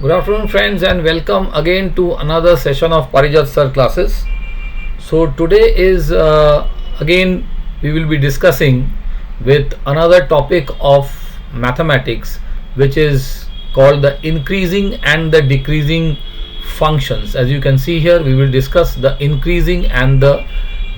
Good afternoon friends, and welcome again to another session of Parijat sir classes. So today is again we will be discussing with another topic of mathematics, which is called the increasing and the decreasing functions. As you can see here, we will discuss the increasing and the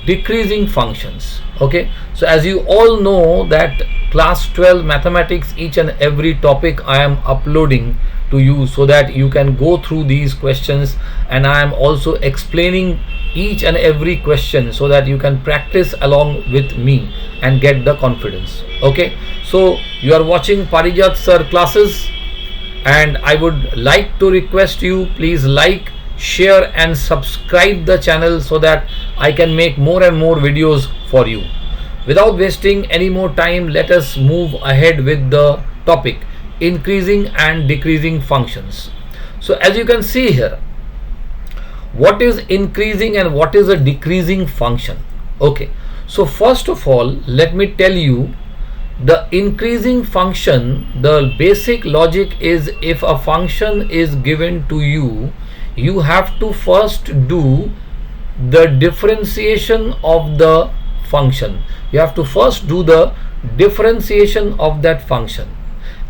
decreasing functions. Okay, so as you all know that class 12 mathematics, each and every topic I am uploading to you so that you can go through these questions, and I am also explaining each and every question so that you can practice along with me and get the confidence. Okay, so you are watching Parijat sir classes, and I would like to request you, please like, share and subscribe the channel so that I can make more and more videos for you. Without wasting any more time, let us move ahead with the topic increasing and decreasing functions. So as you can see here, what is increasing and what is a decreasing function? Okay, so first of all, let me tell you the increasing function. The basic logic is, if a function is given to you, you have to first do the differentiation of the function. You have to first do the differentiation of that function.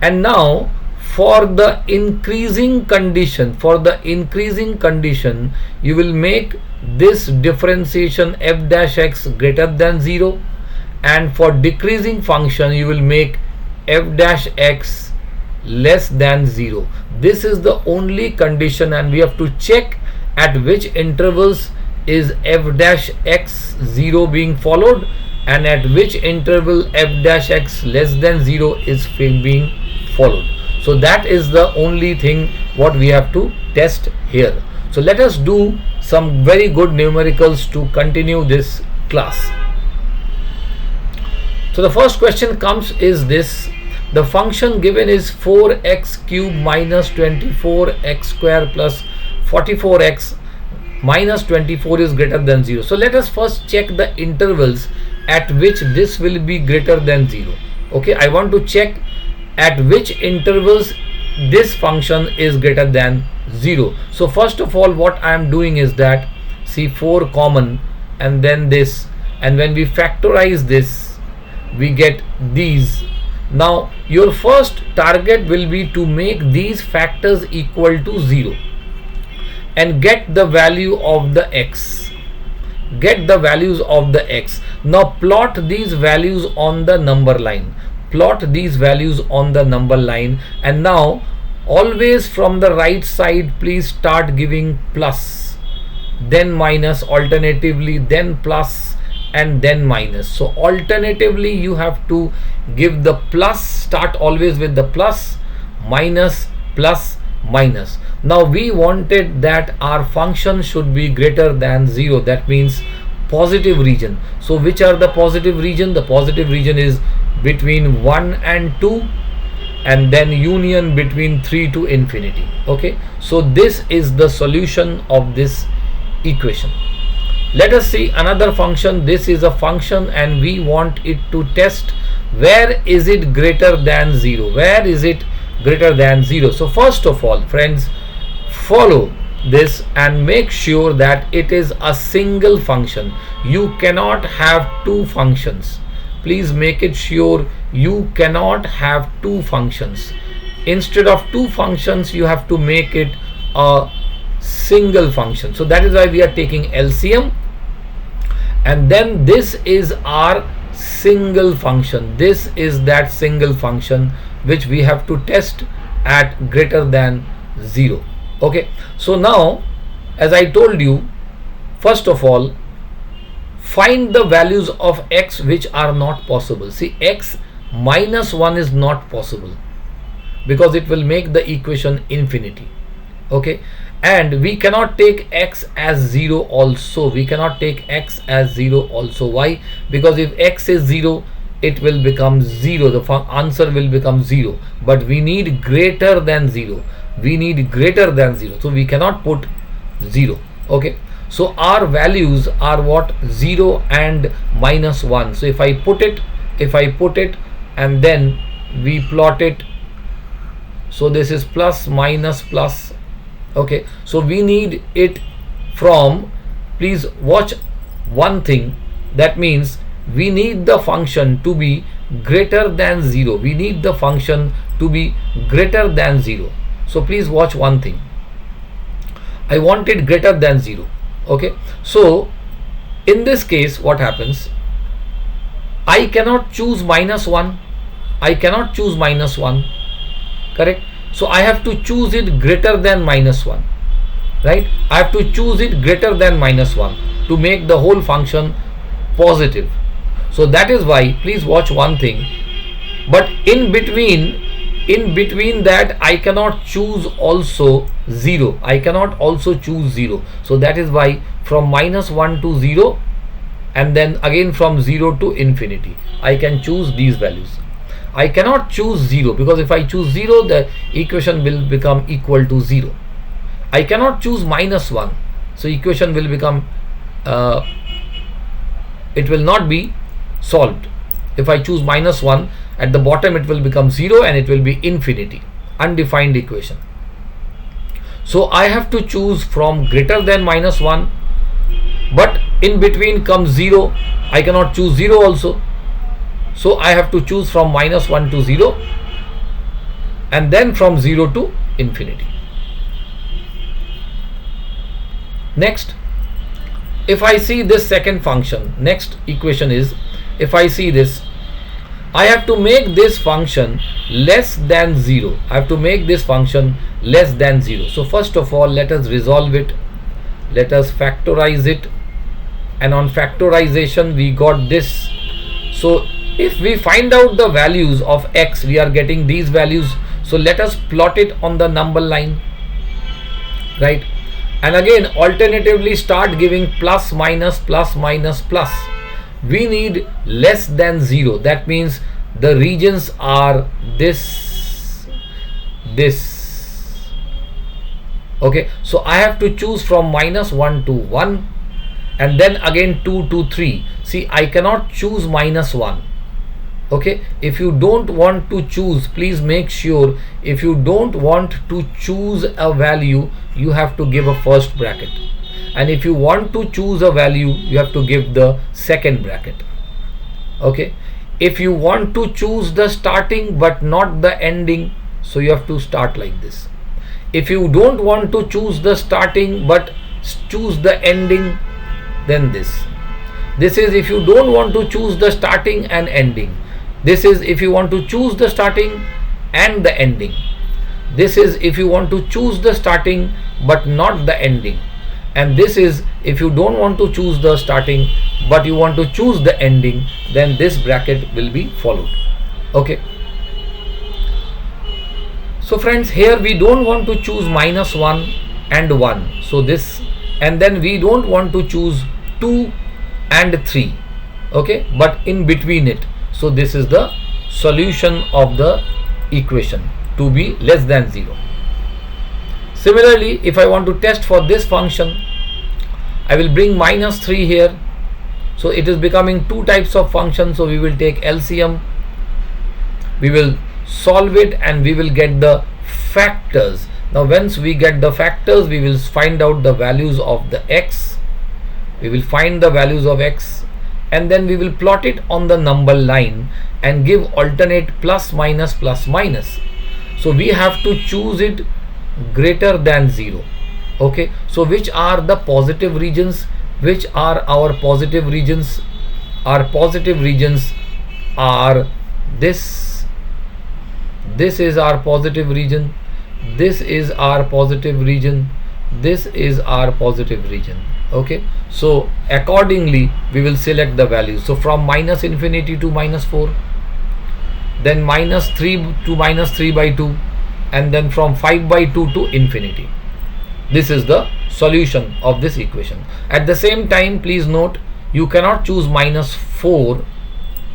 And now for the increasing condition, you will make this differentiation f dash x greater than 0, and for decreasing function you will make f dash x less than 0. This is the only condition, and we have to check at which intervals is f dash x 0 being followed, and at which interval f dash x less than 0 is being followed. So that is the only thing what we have to test here. So let us do some very good numericals to continue this class. So the first question comes is this: the function given is 4x cube minus 24x square plus 44x minus 24 is greater than 0. So let us first check the intervals at which this will be greater than 0. Okay, I want to check at which intervals this function is greater than 0. So first of all, what I am doing is that, see, 4 common and then this, and when we factorize this we get these. Now your first target will be to make these factors equal to 0 and get the value of the x. Get the values of the x. Now plot these values on the number line. Plot these values on the number line, and now always from the right side please start giving plus, then minus, alternatively then plus and then minus. So alternatively you have to give the plus, start always with the plus, minus, plus, minus. Now we wanted that our function should be greater than 0, that means positive region. So which are the positive region? The positive region is between 1 and 2, and then union between 3 to infinity. Okay, so this is the solution of this equation. Let us see another function. This is a function and we want it to test where is it greater than 0. Where is it greater than 0? So first of all, friends, follow this and make sure that it is a single function. You cannot have two functions. Please make it sure you cannot have two functions. Instead of two functions, you have to make it a single function. So that is why we are taking LCM, and then this is our single function. This is that single function which we have to test at greater than 0. Okay, so now as I told you, first of all, find the values of x which are not possible. See, x minus 1 is not possible because it will make the equation infinity. Okay, and we cannot take x as 0 also. We cannot take x as 0 also. Why? Because if x is 0, it will become 0. The answer will become 0. But we need greater than 0. We need greater than 0. So we cannot put 0. Okay. So our values are what? 0 and minus 1. So if I put it and then we plot it So this is plus minus plus. Okay, so we need it from, please watch one thing, that means we need the function to be greater than 0. We need the function to be greater than 0. So please watch one thing. I want it greater than 0. Okay, so in this case what happens, I cannot choose minus 1. I cannot choose minus 1, correct? So I have to choose it greater than minus 1, right? I have to choose it greater than minus 1 to make the whole function positive. So that is why, please watch one thing, but in between that I cannot choose also 0. I cannot also choose 0. So that is why from minus 1 to 0, and then again from 0 to infinity, I can choose these values. I cannot choose 0, because if I choose 0, the equation will become equal to 0. I cannot choose minus 1, so equation will become it will not be solved. If I choose minus 1, at the bottom it will become 0 and it will be infinity, undefined equation. So I have to choose from greater than minus 1, but in between comes 0. I cannot choose 0 also. So I have to choose from minus 1 to 0, and then from 0 to infinity. Next, if I see this second function, next equation is, if I see this, I have to make this function less than 0. I have to make this function less than 0. So first of all, let us resolve it. Let us factorize it. And on factorization, we got this. So if we find out the values of x, we are getting these values. So let us plot it on the number line, right? And again, alternatively start giving plus minus plus minus plus. We need less than 0. That means the regions are this. Okay, so I have to choose from minus 1 to 1, and then again 2 to 3. See, I cannot choose minus 1. Okay, if you don't want to choose, please make sure, if you don't want to choose a value, you have to give a first bracket, and if you want to choose a value, you have to give the second bracket. Okay, if you want to choose the starting but not the ending, so you have to start like this. If you don't want to choose the starting but choose the ending, then this is if you don't want to choose the starting and ending. This is if you want to choose the starting and the ending. This is if you want to choose the starting but not the ending. And this is if you don't want to choose the starting but you want to choose the ending, then this bracket will be followed. Okay. So friends, here we don't want to choose minus 1 and 1. So this, and then we don't want to choose 2 and 3. Okay, but in between it. So this is the solution of the equation to be less than 0. Similarly, if I want to test for this function, I will bring minus 3 here. So it is becoming two types of functions. So we will take LCM, we will solve it, and we will get the factors. Now once we get the factors, we will find out the values of the x. We will find the values of x, and then we will plot it on the number line and give alternate plus minus plus minus. So we have to choose it greater than 0. Okay, so which are the positive regions? Which are our positive regions? Our positive regions are this. This is our positive region. This is our positive region. This is our positive region. Okay, so accordingly we will select the values. So from minus infinity to minus 4, then minus 3 to minus 3 by 2, and then from 5 by 2 to infinity. This is the solution of this equation. At the same time, please note, you cannot choose minus 4,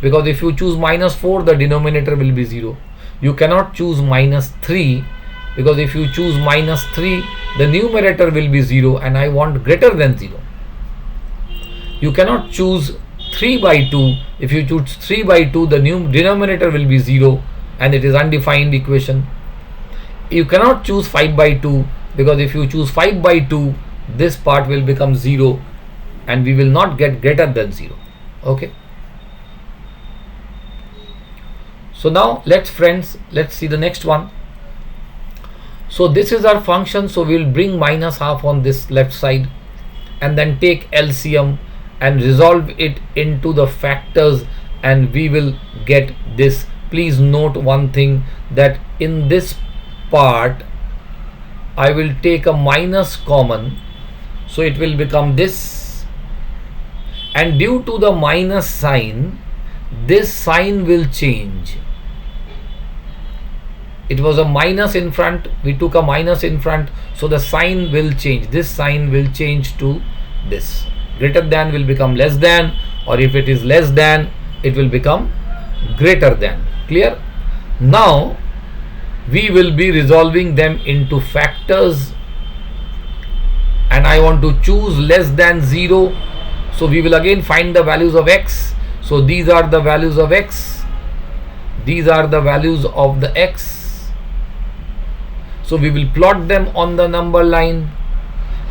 because if you choose minus 4, the denominator will be 0. You cannot choose minus 3, because if you choose minus 3, the numerator will be 0, and I want greater than 0. You cannot choose 3 by 2. If you choose 3 by 2, the denominator will be 0, and it is undefined equation. you cannot choose 5 by 2, because if you choose 5 by 2, this part will become 0 and we will not get greater than 0. Okay. So now let's see the next one. So this is our function, so we will bring minus half on this left side and then take LCM and resolve it into the factors, and we will get this. Please note one thing, that in this part I will take a minus common, so it will become this, and due to the minus sign, this sign will change. It was a minus in front, we took a minus in front, so the sign will change. This sign will change to this. Greater than will become less than, or if it is less than, it will become greater than. Clear? Now we will be resolving them into factors, and I want to choose less than 0. So we will again find the values of x. So these are the values of x, these are the values of the x. So we will plot them on the number line,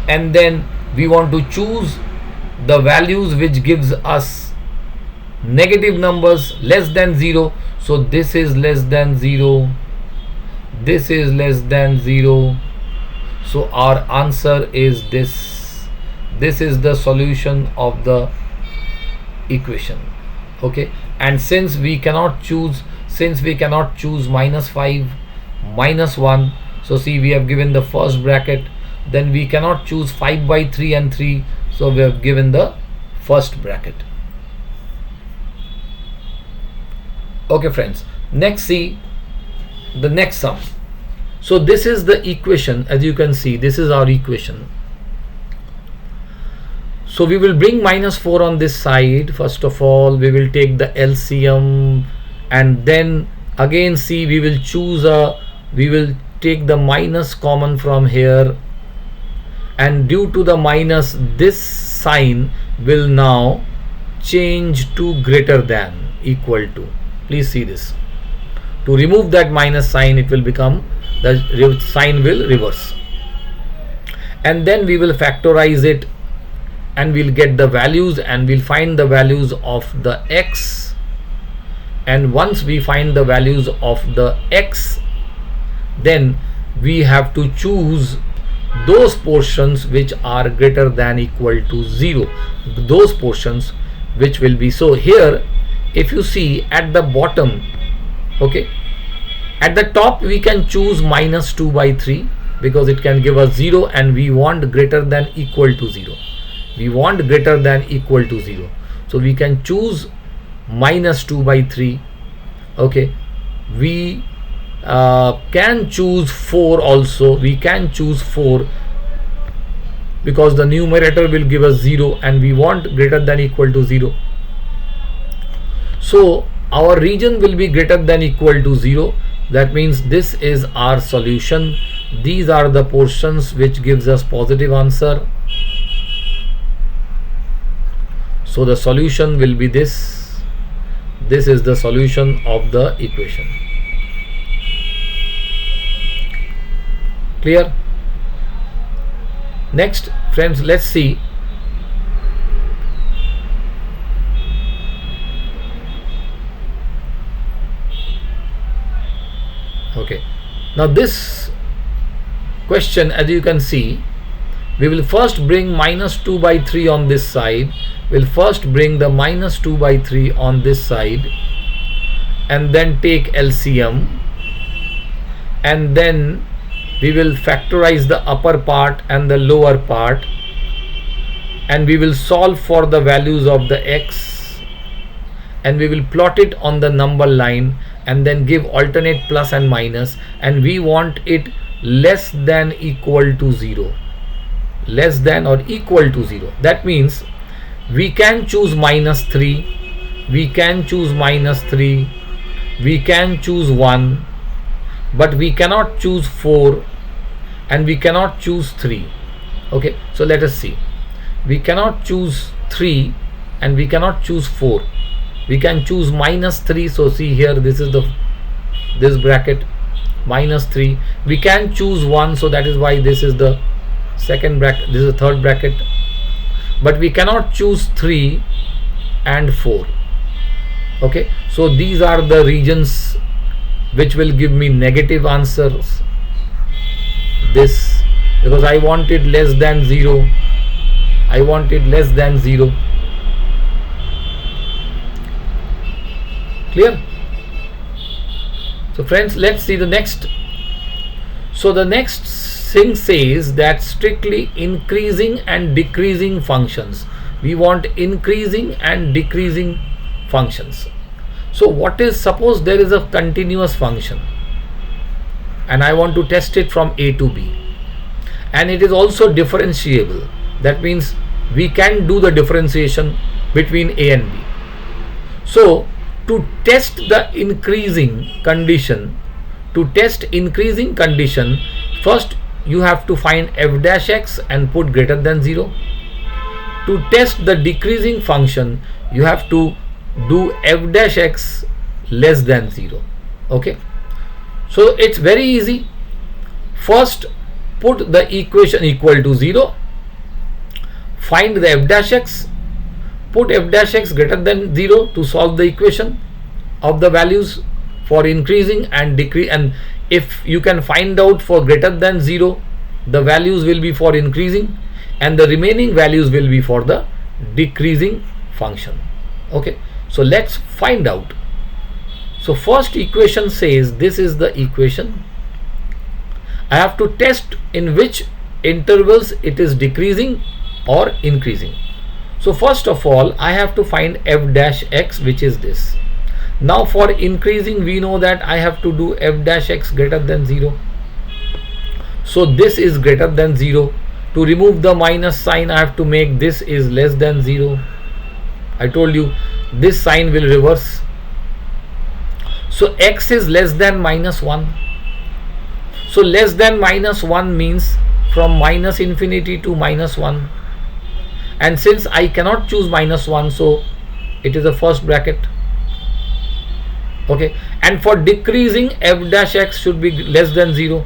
and then we want to choose the values which gives us negative numbers less than 0. So this is less than 0, this is less than 0. So our answer is this. This is the solution of the equation. Okay, and since we cannot choose minus 5, minus 1, so see, we have given the first bracket, then we cannot choose 5 by 3 and 3, so we have given the first bracket. Okay friends, next see the next sum. So this is the equation, as you can see, this is our equation. So we will bring minus 4 on this side. First of all, we will take the LCM, and then again see, we will take the minus common from here, and due to the minus, this sign will now change to greater than, equal to. Please see this. To remove that minus sign, it will become, the sign will reverse, and then we will factorize it, and we'll get the values, and we'll find the values of the x. And once we find the values of the x, then we have to choose those portions which are greater than equal to 0, those portions which will be. So here, if you see at the bottom, okay, at the top we can choose minus 2 by 3, because it can give us 0, and we want greater than equal to 0. We want greater than equal to 0. So we can choose minus 2 by 3. Okay, we can choose 4 also. We can choose 4, because the numerator will give us 0, and we want greater than equal to 0. So our region will be greater than equal to 0. That means this is our solution. These are the portions which gives us positive answer. So the solution will be this. This is the solution of the equation. Clear? Next friends, let's see okay, now this question, as you can see, we will first bring minus 2 by 3 on this side. We'll first bring the minus 2 by 3 on this side, and then take LCM, and then we will factorize the upper part and the lower part, and we will solve for the values of the x, and we will plot it on the number line, and then give alternate plus and minus, and we want it less than equal to 0, less than or equal to 0. That means we can choose minus 3, we can choose minus 3, we can choose 1, but we cannot choose 4, and we cannot choose 3. Okay, so let us see. We cannot choose 3, and we cannot choose 4. We can choose minus 3. So see here, this is this bracket, minus 3. We can choose 1, so that is why this is the second bracket, this is the third bracket, but we cannot choose 3 and 4. Okay, so these are the regions which will give me negative answers. This, because I want it less than 0, I want it less than 0. Clear? So friends, let's see the next. So the next thing says that strictly increasing and decreasing functions. We want increasing and decreasing functions. So what is, suppose there is a continuous function and I want to test it from A to B, and it is also differentiable. That means we can do the differentiation between A and B. So to test the increasing condition, first you have to find f dash x and put greater than 0. To test the decreasing function, you have to do f dash x less than 0. Okay, so it's very easy. First put the equation equal to 0, find the f dash x, put f dash x greater than 0 to solve the equation of the values for increasing and decrease. And if you can find out for greater than 0, the values will be for increasing and the remaining values will be for the decreasing function. Okay, so let's find out. So first equation says, this is the equation. I have to test in which intervals it is decreasing or increasing. So first of all, I have to find f dash x, which is this. Now for increasing, we know that I have to do f dash x greater than 0. So this is greater than 0. To remove the minus sign, I have to make this is less than 0. I told you this sign will reverse. So x is less than minus 1. So less than minus 1 means from minus infinity to minus 1. And since I cannot choose minus 1, so it is the first bracket. Okay, and for decreasing, f dash x should be less than 0.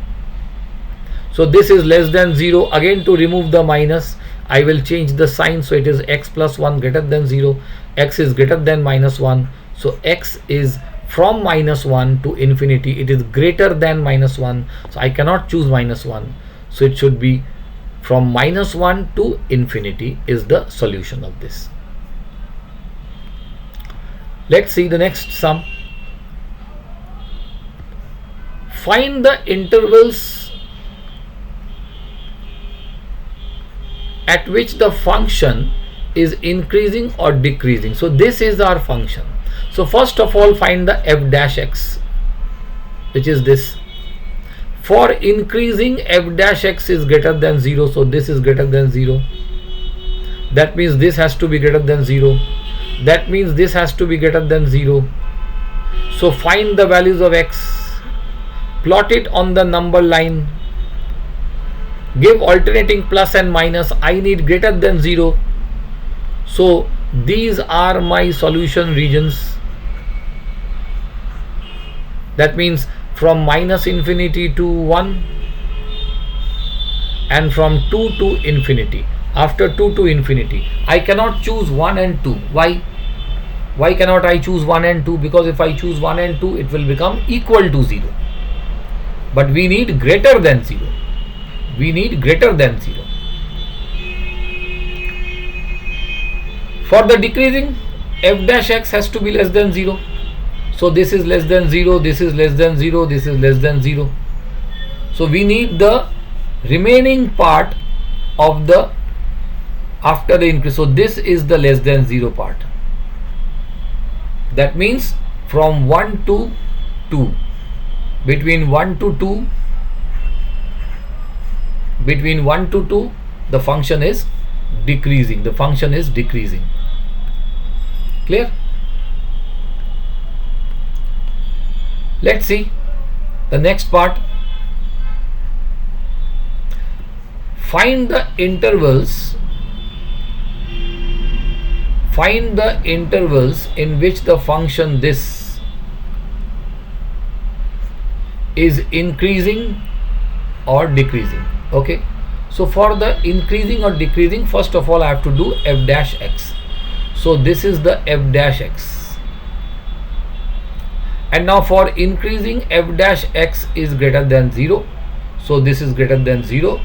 So this is less than 0. Again, to remove the minus, I will change the sign, so it is x plus 1 greater than 0. X is greater than minus 1. So x is from minus 1 to infinity. It is greater than minus 1. So I cannot choose minus 1. So it should be from minus 1 to infinity is the solution of this. Let's see the next sum. Find the intervals at which the function is increasing or decreasing. So this is our function. So first of all, find the f dash x, which is this. For increasing, f dash x is greater than 0. So this is greater than 0. That means this has to be greater than 0. That means this has to be greater than 0. So find the values of x. Plot it on the number line. Give alternating plus and minus. I need greater than 0. So these are my solution regions. That means from minus infinity to 1 and from 2 to infinity. After 2 to infinity, I cannot choose 1 and 2. Why? Why cannot I choose 1 and 2? Because if I choose 1 and 2, it will become equal to 0. But we need greater than 0. We need greater than 0. For the decreasing, f dash x has to be less than 0. So this is less than 0, this is less than 0, this is less than 0. So we need the remaining part of the after the increase. So this is the less than 0 part. That means from 1 to 2. Between 1 to 2, between 1 to 2, the function is decreasing. The function is decreasing. Clear? Let's see the next part. Find the intervals. Find the intervals in which the function this is increasing or decreasing. Okay, so for the increasing or decreasing, first of all I have to do f dash x. So this is the f dash x, and now for increasing, f dash x is greater than 0, so this is greater than 0.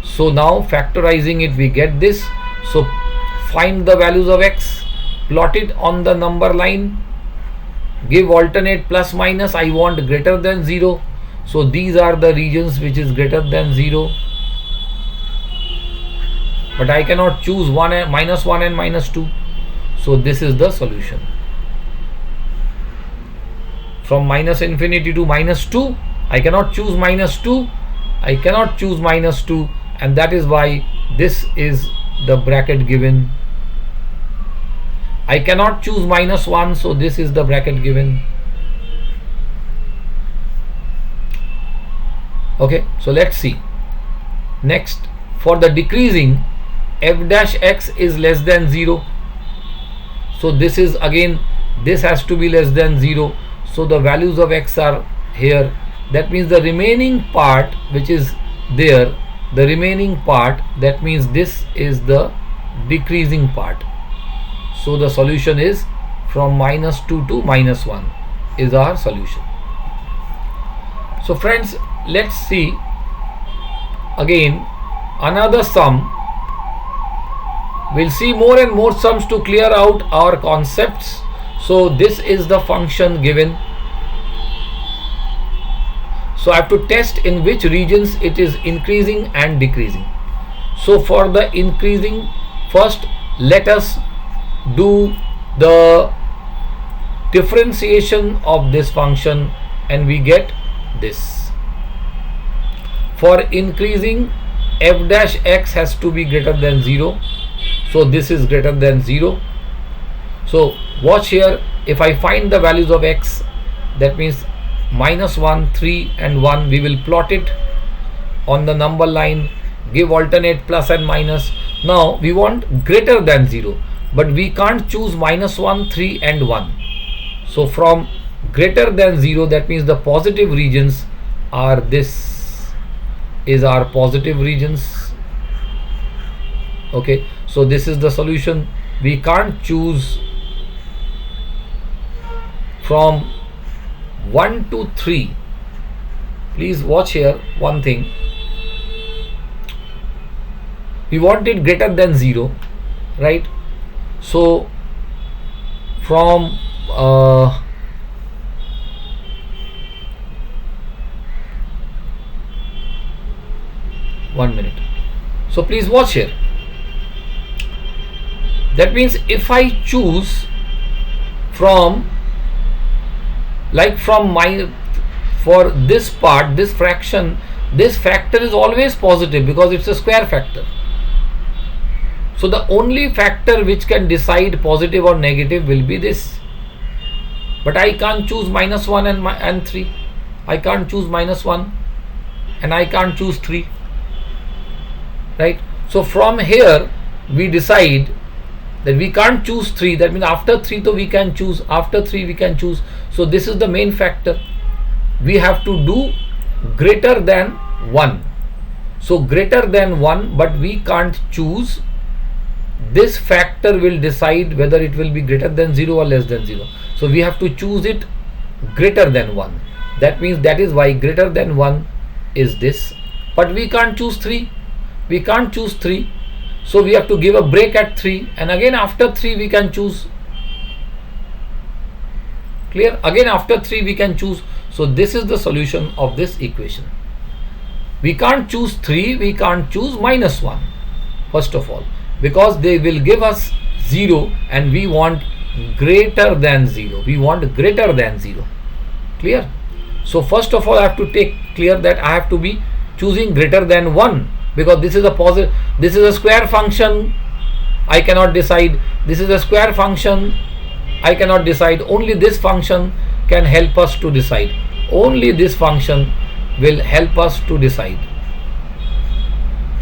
So now factorizing it, we get this. So find the values of x, plot it on the number line, give alternate plus minus. I want greater than 0, so these are the regions which is greater than 0, but I cannot choose -1 and -2. So this is the solution. From -infinity to -2, I cannot choose -2, I cannot choose -2, and that is why this is the bracket given. I cannot choose -1, so this is the bracket given. Okay, so let's see. Next, for the decreasing, f dash x is less than 0. So this is again, this has to be less than 0. So the values of x are here. That means the remaining part which is there, the remaining part, that means this is the decreasing part. So the solution is from -2 to -1 is our solution. So friends, let's see again another sum. We'll see more and more sums to clear out our concepts. So this is the function given. So I have to test in which regions it is increasing and decreasing. So for the increasing, first let us do the differentiation of this function, and we get this. For increasing, f dash x has to be greater than 0. So this is greater than 0. So watch here, if I find the values of x, that means -1, 3 and 1, we will plot it on the number line, give alternate plus and minus. Now we want greater than 0, but we can't choose -1, 3 and 1. So from greater than 0, that means the positive regions are, this is our positive regions. Okay, so this is the solution. We can't choose from 1 to 3. Please watch here one thing. We want it greater than 0, right? So from 1 minute. So please watch here. That means if I choose from, like from my, for this part, this fraction, this factor is always positive because it's a square factor. So the only factor which can decide positive or negative will be this. But I can't choose -1 and 3. I can't choose -1 and I can't choose 3. Right? So from here we decide that we can't choose 3. That means after 3 though we can choose, after 3 we can choose. So this is the main factor. We have to do greater than 1. So greater than 1, but we can't choose. This factor will decide whether it will be greater than 0 or less than 0. So we have to choose it greater than 1. That means that is why greater than 1 is this. But we can't choose 3. We can't choose 3. So we have to give a break at 3, and again after 3 we can choose. Clear? Again after 3 we can choose. So this is the solution of this equation. We can't choose 3, we can't choose -1 first of all, because they will give us 0 and we want greater than 0. We want greater than 0. Clear? So first of all I have to take clear that I have to be choosing greater than 1, because this is a positive, this is a square function, I cannot decide. This is a square function, I cannot decide. Only this function can help us to decide. Only this function will help us to decide.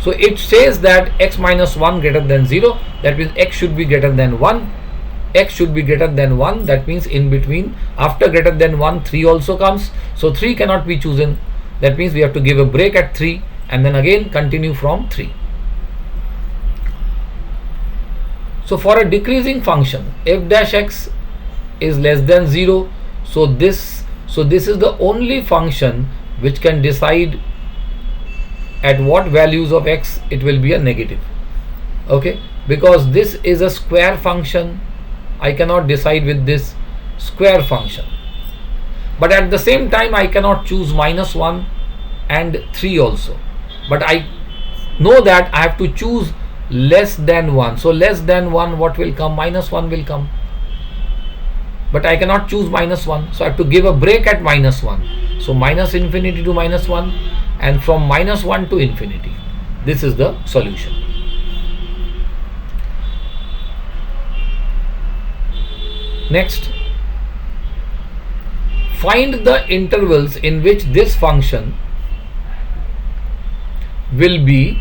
So it says that x -1 greater than 0, that means x should be greater than 1. x should be greater than 1. That means in between, after greater than 1, 3 also comes. So 3 cannot be chosen. That means we have to give a break at 3 and then again continue from 3. So for a decreasing function, f dash x is less than 0. So this is the only function which can decide at what values of x it will be a negative. Okay, because this is a square function, I cannot decide with this square function. But at the same time, I cannot choose -1 and 3 also. But I know that I have to choose less than 1. So less than 1, what will come? -1 will come. But I cannot choose -1. So I have to give a break at -1. So minus infinity to -1 and from -1 to infinity. This is the solution. Next, find the intervals in which this function will be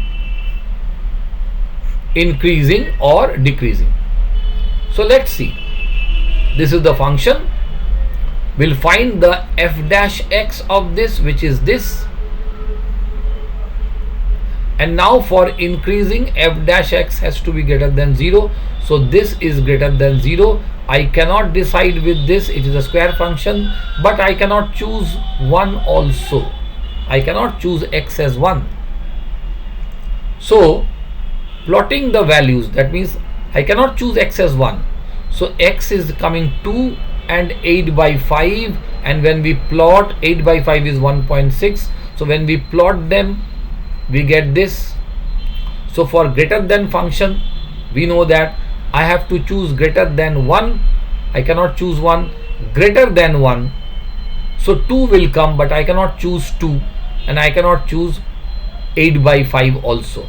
increasing or decreasing. So let's see. This is the function. We'll find the f dash x of this, which is this. And now for increasing, f dash x has to be greater than 0. So this is greater than 0. I cannot decide with this, it is a square function, but I cannot choose 1 also. I cannot choose x as 1. So plotting the values, that means I cannot choose x as 1. So x is coming 2 and 8 by 5, and when we plot 8 by 5 is 1.6. So when we plot them, we get this. So for greater than function, we know that I have to choose greater than 1. I cannot choose 1. Greater than 1. So 2 will come, but I cannot choose 2, and I cannot choose 8 by 5 also.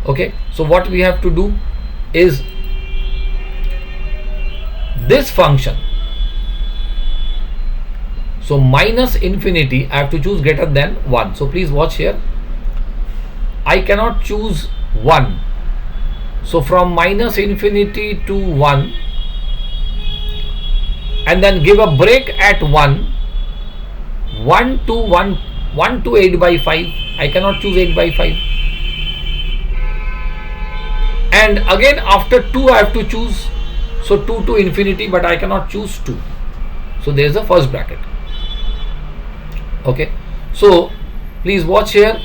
Okay, so what we have to do is this function. So minus infinity, I have to choose greater than 1. So please watch here. I cannot choose 1. So from minus infinity to 1 and then give a break at 1, 1 to 8 by 5. I cannot choose 8 by 5. And again after 2 I have to choose. So 2 to infinity, but I cannot choose 2. So there is the first bracket. Okay. So please watch here.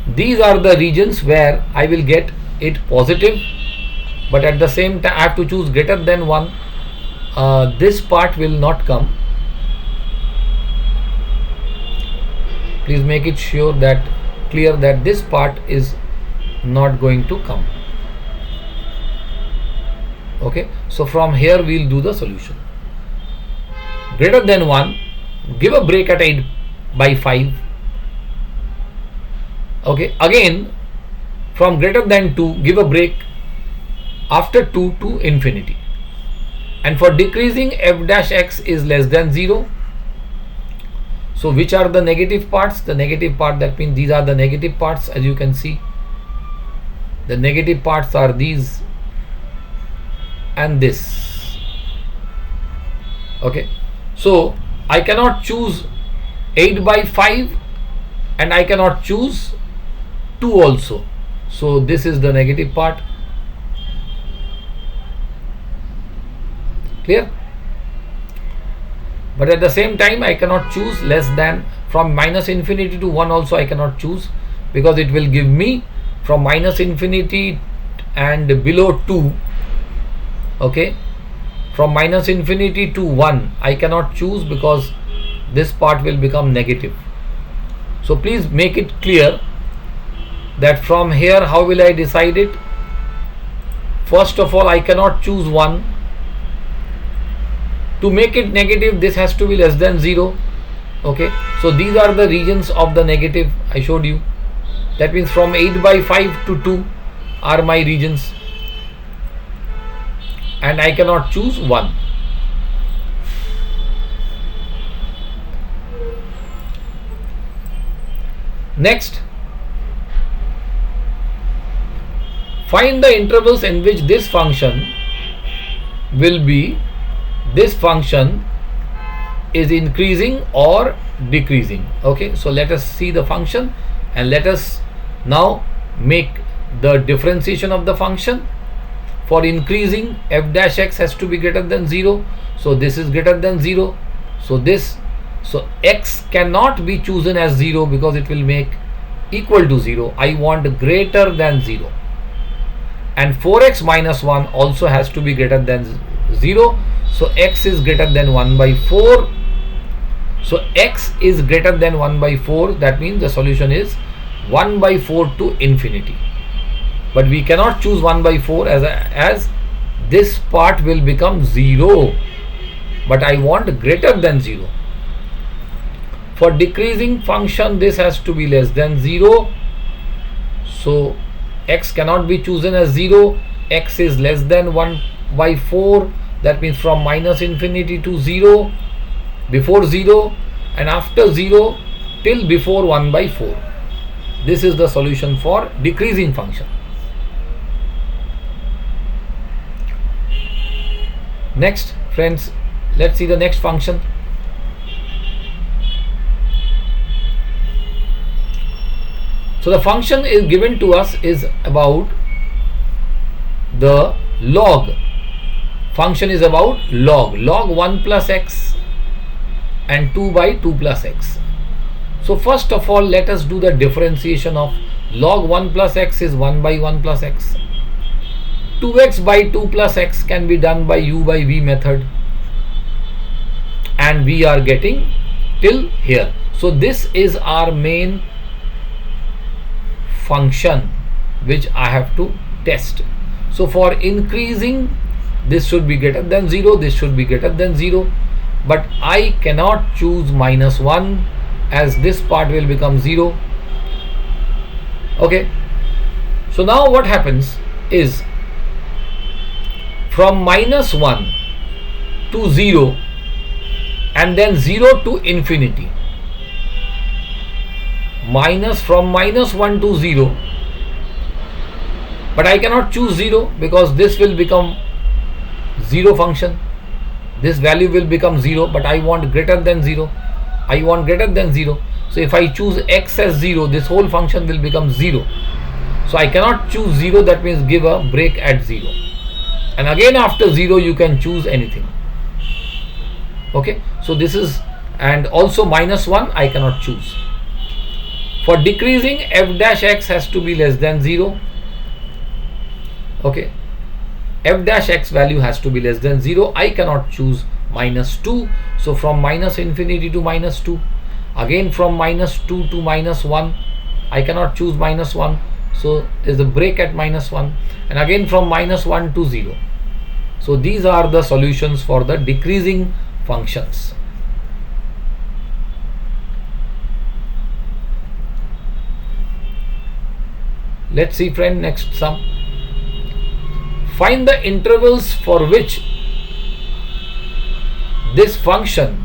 These are the regions where I will get it positive, but at the same time I have to choose greater than 1. This part will not come. Please make it clear that this part is not going to come. Okay, so from here we will do the solution. Greater than 1, give a break at 8 by 5. Okay, again from greater than 2, give a break after 2 to infinity. And for decreasing, f dash x is less than 0. So which are the negative parts? The negative part, that means these are the negative parts. As you can see, the negative parts are these and this. Okay, so I cannot choose 8 by 5 and I cannot choose 2 also. So this is the negative part. Clear? But at the same time I cannot choose less than, from minus infinity to 1 also I cannot choose, because it will give me from minus infinity and below 2. Okay, from minus infinity to 1 I cannot choose, because this part will become negative. So please make it clear that from here how will I decide it. First of all, I cannot choose 1. To make it negative, this has to be less than 0. Okay, so these are the regions of the negative I showed you. That means from 8 by 5 to 2 are my regions, and I cannot choose 1. Next, find the intervals in which this function will be, this function is increasing or decreasing. Okay, so let us see the function and let us now make the differentiation of the function. For increasing, f dash x has to be greater than 0, so this is greater than 0, so x cannot be chosen as 0 because it will make equal to 0. I want greater than 0, and 4x minus 1 also has to be greater than 0, so x is greater than 1 by 4. So x is greater than 1 by 4, that means the solution is 1 by 4 to infinity. But we cannot choose 1 by 4 as this part will become 0, but I want greater than 0. For decreasing function, this has to be less than 0, so x cannot be chosen as 0. X is less than 1 by 4, that means from minus infinity to 0, before 0 and after 0 till before 1 by 4. This is the solution for decreasing function. Next, friends, let's see the next function. So the function is given to us is about the log. Function is about log 1 plus x and 2 by 2 plus x. So first of all, let us do the differentiation of log 1 plus x is 1 by 1 plus x. 2x by 2 plus x can be done by u by v method, and we are getting till here. So this is our main function which I have to test. So for increasing, this should be greater than 0, this should be greater than 0, but I cannot choose minus 1 as this part will become 0. Okay, so now what happens is, from minus 1 to 0 and then 0 to infinity, from minus 1 to 0, but I cannot choose 0 because this will become 0 function, this value will become 0, but I want greater than 0, so if I choose x as 0, this whole function will become 0, so I cannot choose 0, that means give a break at 0, and again after 0 you can choose anything. Okay, so this is, and also minus 1 I cannot choose. For decreasing, f dash x has to be less than 0. Okay, f dash x value has to be less than 0. I cannot choose minus 2, so from minus infinity to minus 2, again from minus 2 to minus 1, I cannot choose minus 1, so there is a break at minus 1, and again from minus 1 to 0. So these are the solutions for the decreasing functions. Let's see, friend, next sum. Find the intervals for which this function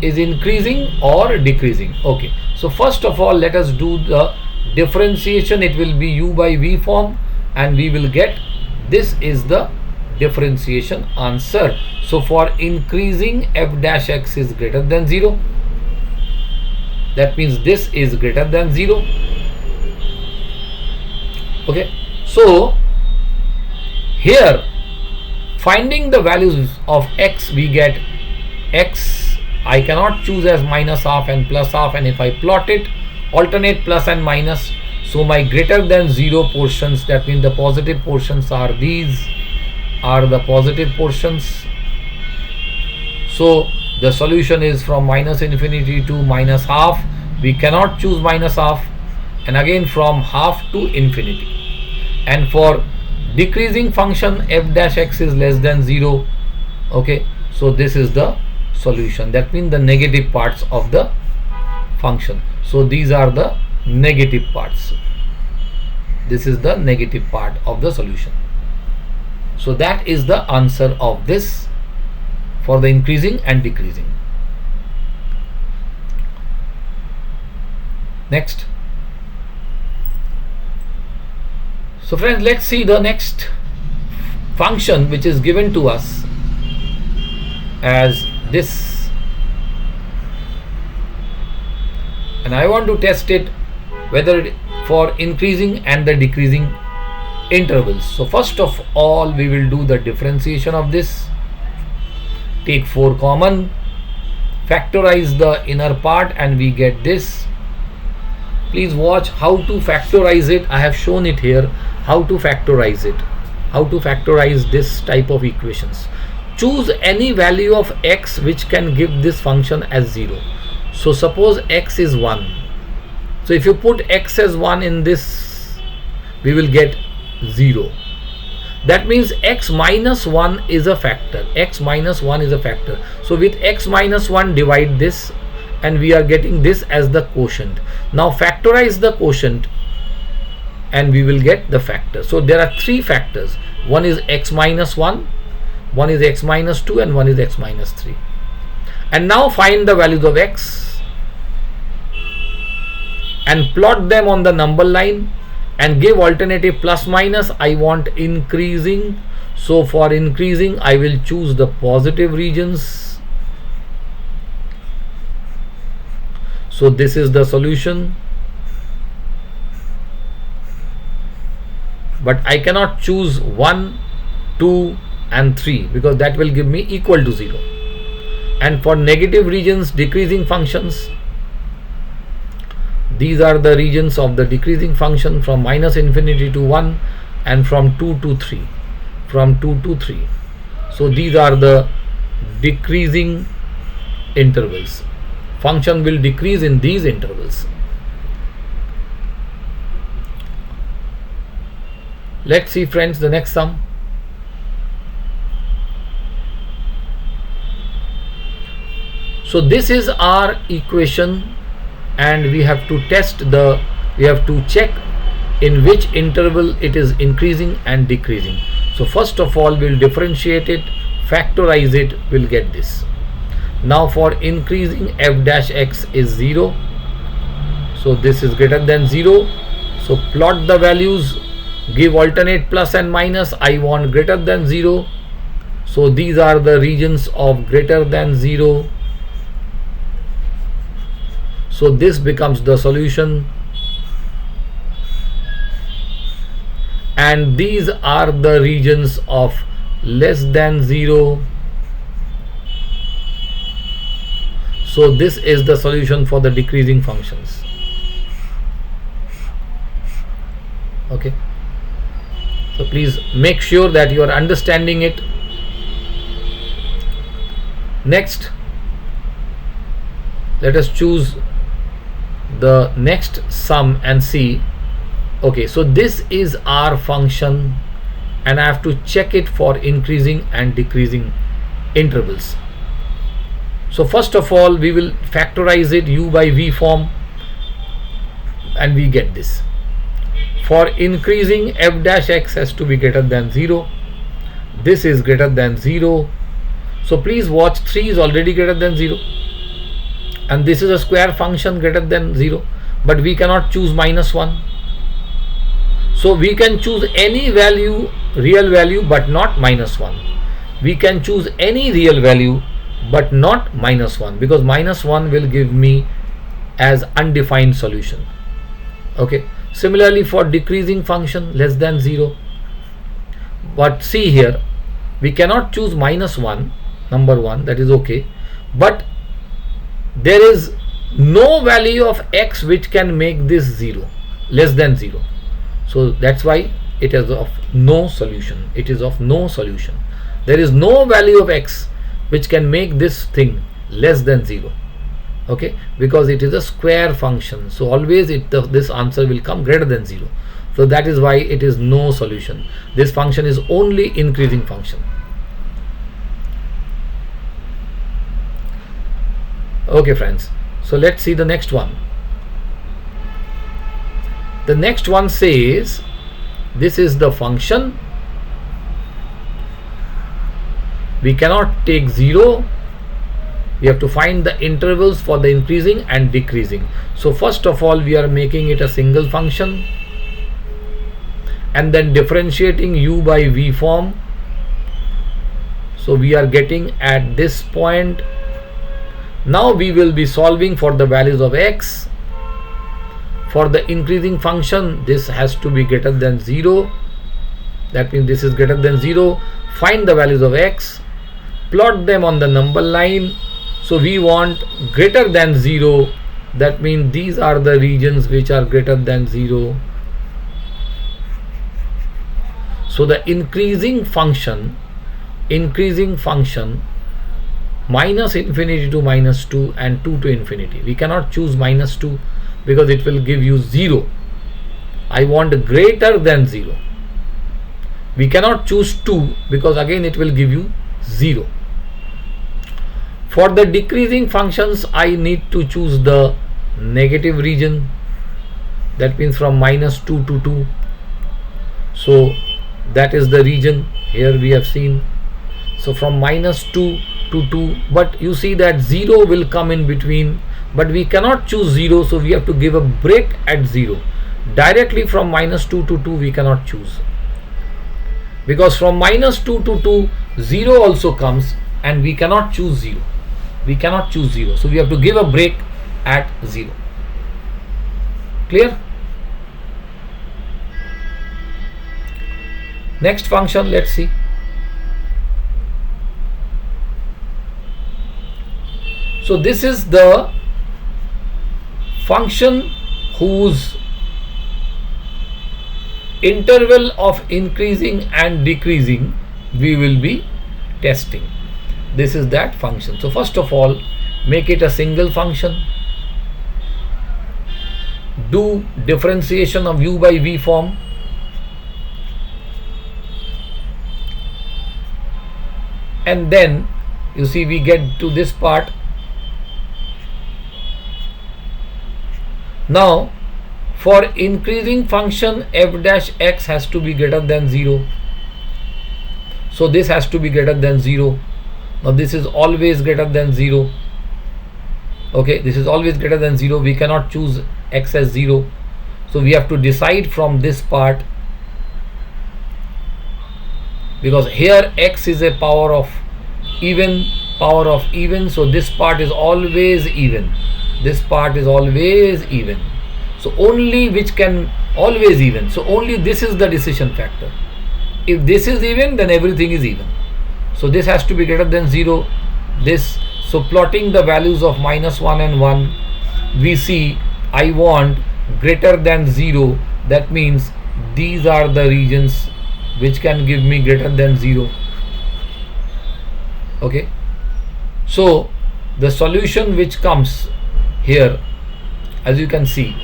is increasing or decreasing. Okay, so first of all, let us do the differentiation. It will be u by v form, and we will get, this is the differentiation answer. So for increasing, f dash x is greater than 0, that means this is greater than 0. Okay, so here finding the values of x, we get x, I cannot choose as minus half and plus half, and if I plot it, alternate plus and minus, so my greater than 0 portions, that means the positive portions are these, are the positive portions. So the solution is from minus infinity to minus half, we cannot choose minus half, and again from half to infinity. And for decreasing function, f dash x is less than 0. Okay, so this is the solution, that means the negative parts of the function. So these are the negative parts, this is the negative part of the solution. So that is the answer of this for the increasing and decreasing. Next. So friends, let's see the next function which is given to us as this, and I want to test it whether for increasing and the decreasing intervals. So first of all, we will do the differentiation of this. Take 4 common, factorize the inner part, and we get this. Please watch how to factorize it. I have shown it here, how to factorize it, how to factorize this type of equations. Choose any value of x which can give this function as 0. So suppose x is 1. So if you put x as 1 in this, we will get 0. That means x minus 1 is a factor. X minus 1 is a factor. So with x minus 1, divide this, and we are getting this as the quotient. Now factorize the quotient and we will get the factor. So there are 3 factors. One is x minus 1, one is x minus 2, and one is x minus 3. And now find the values of x and plot them on the number line and give alternative plus minus. I want increasing, so for increasing I will choose the positive regions. So this is the solution, but I cannot choose 1, 2 and 3 because that will give me equal to 0. And for negative regions, decreasing functions, these are the regions of the decreasing function from minus infinity to 1 and from 2 to 3. From 2 to 3. So these are the decreasing intervals. Function will decrease in these intervals. Let's see, friends, the next sum. So this is our equation, and we have to check in which interval it is increasing and decreasing. So first of all, we'll differentiate it, factorize it, we'll get this. Now for increasing, f dash x is 0, so this is greater than 0. So plot the values, give alternate plus and minus. I want greater than 0, so these are the regions of greater than 0. So this becomes the solution, and these are the regions of less than 0. So this is the solution for the decreasing functions. Okay, so please make sure that you are understanding it. Next, let us choose the next sum and see. Okay, so this is our function, and I have to check it for increasing and decreasing intervals. So first of all, we will factorize it u by v form, and we get this. For increasing, f dash x has to be greater than 0. This is greater than 0. So please watch, 3 is already greater than 0. And this is a square function greater than 0, but we cannot choose minus 1. So we can choose any value, real value, but not minus 1. We can choose any real value but not minus 1, because minus 1 will give me as undefined solution. Okay, similarly for decreasing function less than 0, but see here, we cannot choose minus 1, number 1, that is okay, but there is no value of x which can make this 0, less than 0. So that's why it is of no solution. It is of no solution. There is no value of x which can make this thing less than 0. Okay, because it is a square function, so always this answer will come greater than 0. So that is why it is no solution. This function is only increasing function. Okay friends, so let's see the next one. The next one says this is the function. We cannot take 0. We have to find the intervals for the increasing and decreasing. So first of all, we are making it a single function and then differentiating u by v form. So we are getting at this point. Now we will be solving for the values of x. For the increasing function, this has to be greater than 0. That means this is greater than 0. Find the values of x, plot them on the number line. So we want greater than 0. That means these are the regions which are greater than 0. So the increasing function minus infinity to minus 2 and 2 to infinity. We cannot choose minus 2 because it will give you 0. I want greater than 0. We cannot choose 2 because again it will give you 0. For the decreasing functions, I need to choose the negative region. That means from minus 2 to 2. So that is the region here we have seen. So from minus 2 to 2, but you see that 0 will come in between, but we cannot choose 0, so we have to give a break at 0. Directly from minus 2 to 2 we cannot choose, because from minus 2 to 2 0 also comes and we cannot choose 0. We cannot choose 0, so we have to give a break at 0. Clear? Next function, let's see. So this is the function whose interval of increasing and decreasing we will be testing. This is that function. So first of all, make it a single function. Do differentiation of u by v form. And then you see we get to this part. Now for increasing function, f dash x has to be greater than 0. So this has to be greater than 0. Now this is always greater than 0. Okay, this is always greater than 0. We cannot choose x as 0. So we have to decide from this part, because here x is a power of even. So this part is always even. This part is always even. So only which can always even. So only this is the decision factor. If this is even, then everything is even. So this has to be greater than 0. This. So plotting the values of minus 1 and 1, we see I want greater than 0. That means these are the regions which can give me greater than 0. Okay. So the solution which comes here, as you can see,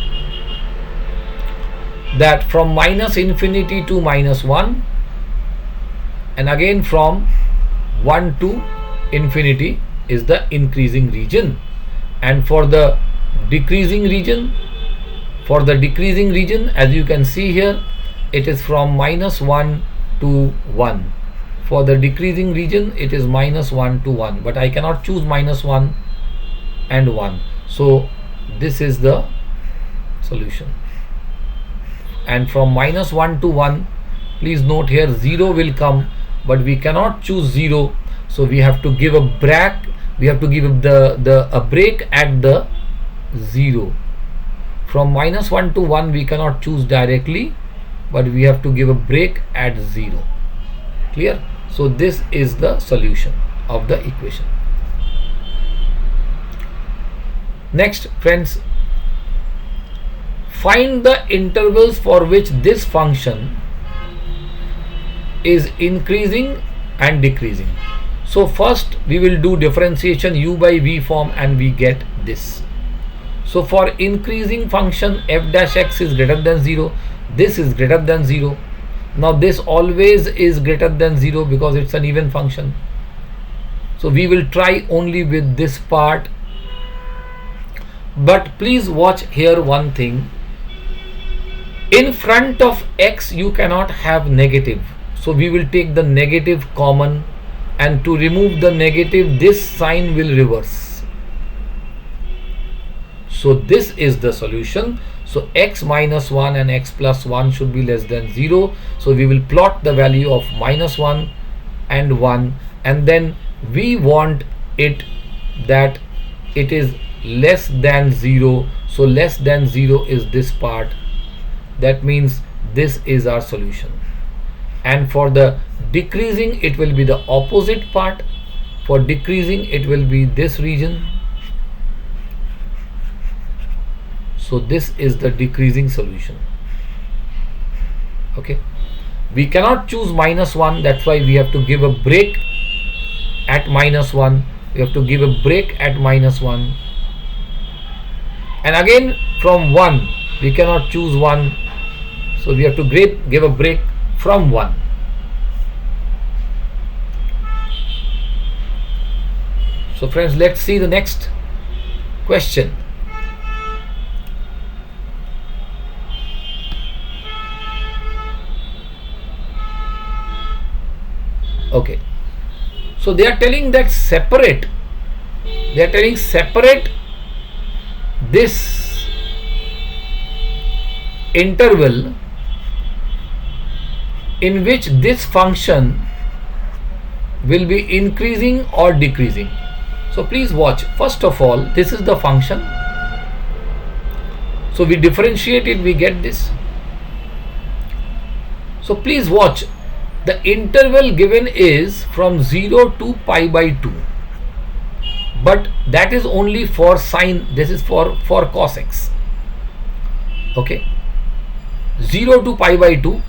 that from minus infinity to minus 1, and again from 1 to infinity is the increasing region, and for the decreasing region, as you can see here, it is from minus 1 to 1. For the decreasing region it is minus 1 to 1, but I cannot choose minus 1 and 1. So this is the solution. And from minus 1 to 1, please note here 0 will come, but we cannot choose 0, so we have to give a break. We have to give a break at the 0. From minus 1 to 1 we cannot choose directly, but we have to give a break at 0. Clear? So this is the solution of the equation. Next, friends, find the intervals for which this function is increasing and decreasing. So first we will do differentiation u by v form and we get this. So for increasing function, f dash x is greater than 0. This is greater than 0. Now this always is greater than 0 because it's an even function. So we will try only with this part. But please watch here one thing. In front of x you cannot have negative. So we will take the negative common, and to remove the negative this sign will reverse. So this is the solution. So x minus 1 and x plus 1 should be less than 0. So we will plot the value of minus 1 and 1, and then we want it that it is less than 0. So less than 0 is this part. That means this is our solution. And for the decreasing, it will be the opposite part. For decreasing, it will be this region. So this is the decreasing solution. Okay, we cannot choose -1, that's why we have to give a break at -1. We have to give a break at -1, and again from 1 we cannot choose 1, so we have to give a break from 1. So friends, let's see the next question. Okay, so they are telling that separate this interval in which this function will be increasing or decreasing. So please watch. First of all, this is the function. So we differentiate it, we get this. So please watch. The interval given is from 0 to pi by 2, but that is only for sine. This is for cos x. Okay, 0 to pi by 2.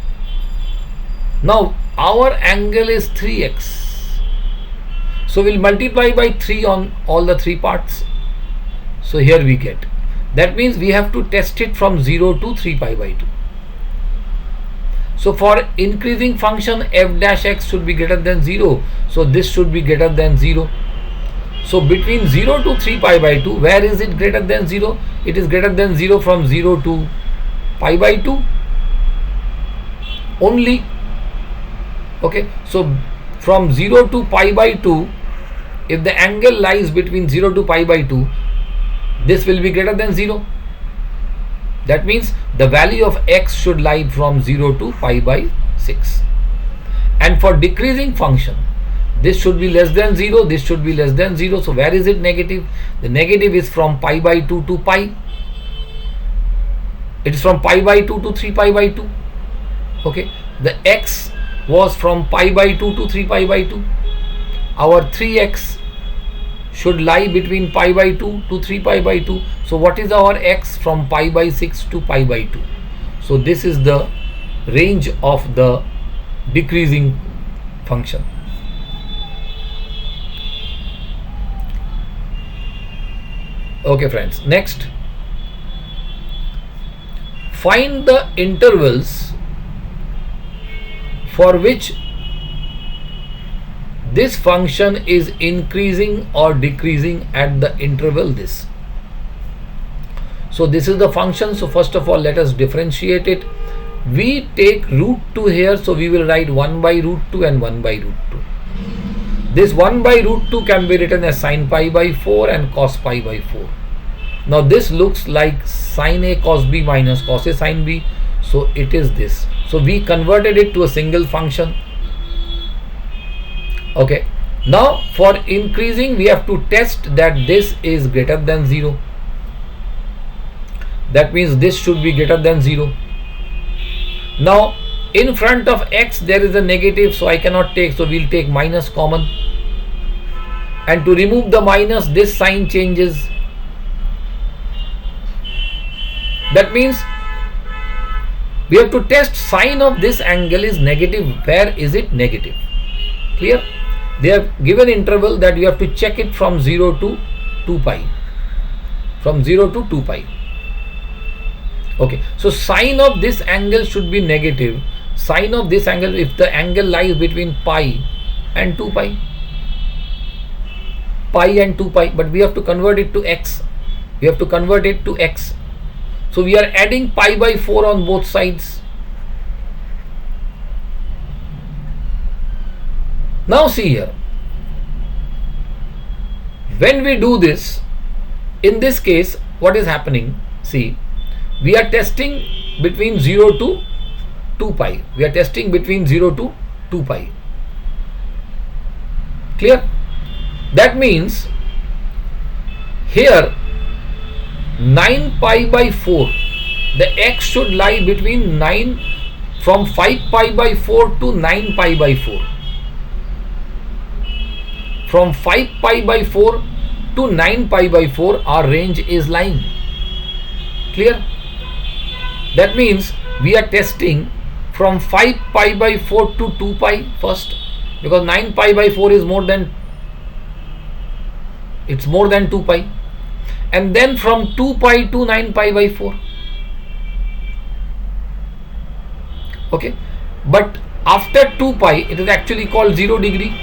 Now our angle is 3x, so we'll multiply by 3 on all the 3 parts. So here we get, that means we have to test it from 0 to 3 pi by 2. So for increasing function, f dash x should be greater than 0. So this should be greater than 0. So between 0 to 3 pi by 2, where is it greater than 0? It is greater than 0 from 0 to pi by 2 only. Okay, so from 0 to pi by 2, if the angle lies between 0 to pi by 2, this will be greater than 0. That means the value of x should lie from 0 to pi by 6. And for decreasing function, this should be less than 0, this should be less than 0. So where is it negative? The negative is from pi by 2 to pi. It is from pi by 2 to 3 pi by 2. Okay, the x was from pi by 2 to 3 pi by 2. Our 3x should lie between pi by 2 to 3 pi by 2. So what is our x? From pi by 6 to pi by 2. So this is the range of the decreasing function. Okay friends, next, find the intervals for which this function is increasing or decreasing at the interval this. So this is the function. So first of all, let us differentiate it. We take root 2 here, so we will write 1 by root 2 and 1 by root 2. This 1 by root 2 can be written as sin pi by 4 and cos pi by 4. Now this looks like sin A cos B minus cos A sin B. So it is this. So we converted it to a single function. Okay. Now for increasing, we have to test that this is greater than 0. That means this should be greater than 0. Now in front of x there is a negative, so I cannot take, so we'll take minus common. And to remove the minus, this sign changes. That means we have to test sine of this angle is negative. Where is it negative? Clear? They have given interval that you have to check it from 0 to 2 pi. From 0 to 2 pi. Okay, so sine of this angle should be negative. Sine of this angle, if the angle lies between pi and 2 pi. Pi and 2 pi, but we have to convert it to x. We have to convert it to x. So we are adding pi by 4 on both sides. Now see here. When we do this, in this case, what is happening? See, we are testing between 0 to 2 pi. We are testing between 0 to 2 pi. Clear? That means here 9 pi by 4, the x should lie between 9 from 5 pi by 4 to 9 pi by 4. From 5 pi by 4 to 9 pi by 4 our range is lying. Clear? That means we are testing from 5 pi by 4 to 2 pi first, because 9 pi by 4 is more than 2 pi, and then from 2 pi to 9 pi by 4. Okay, but after 2 pi it is actually called 0 degree.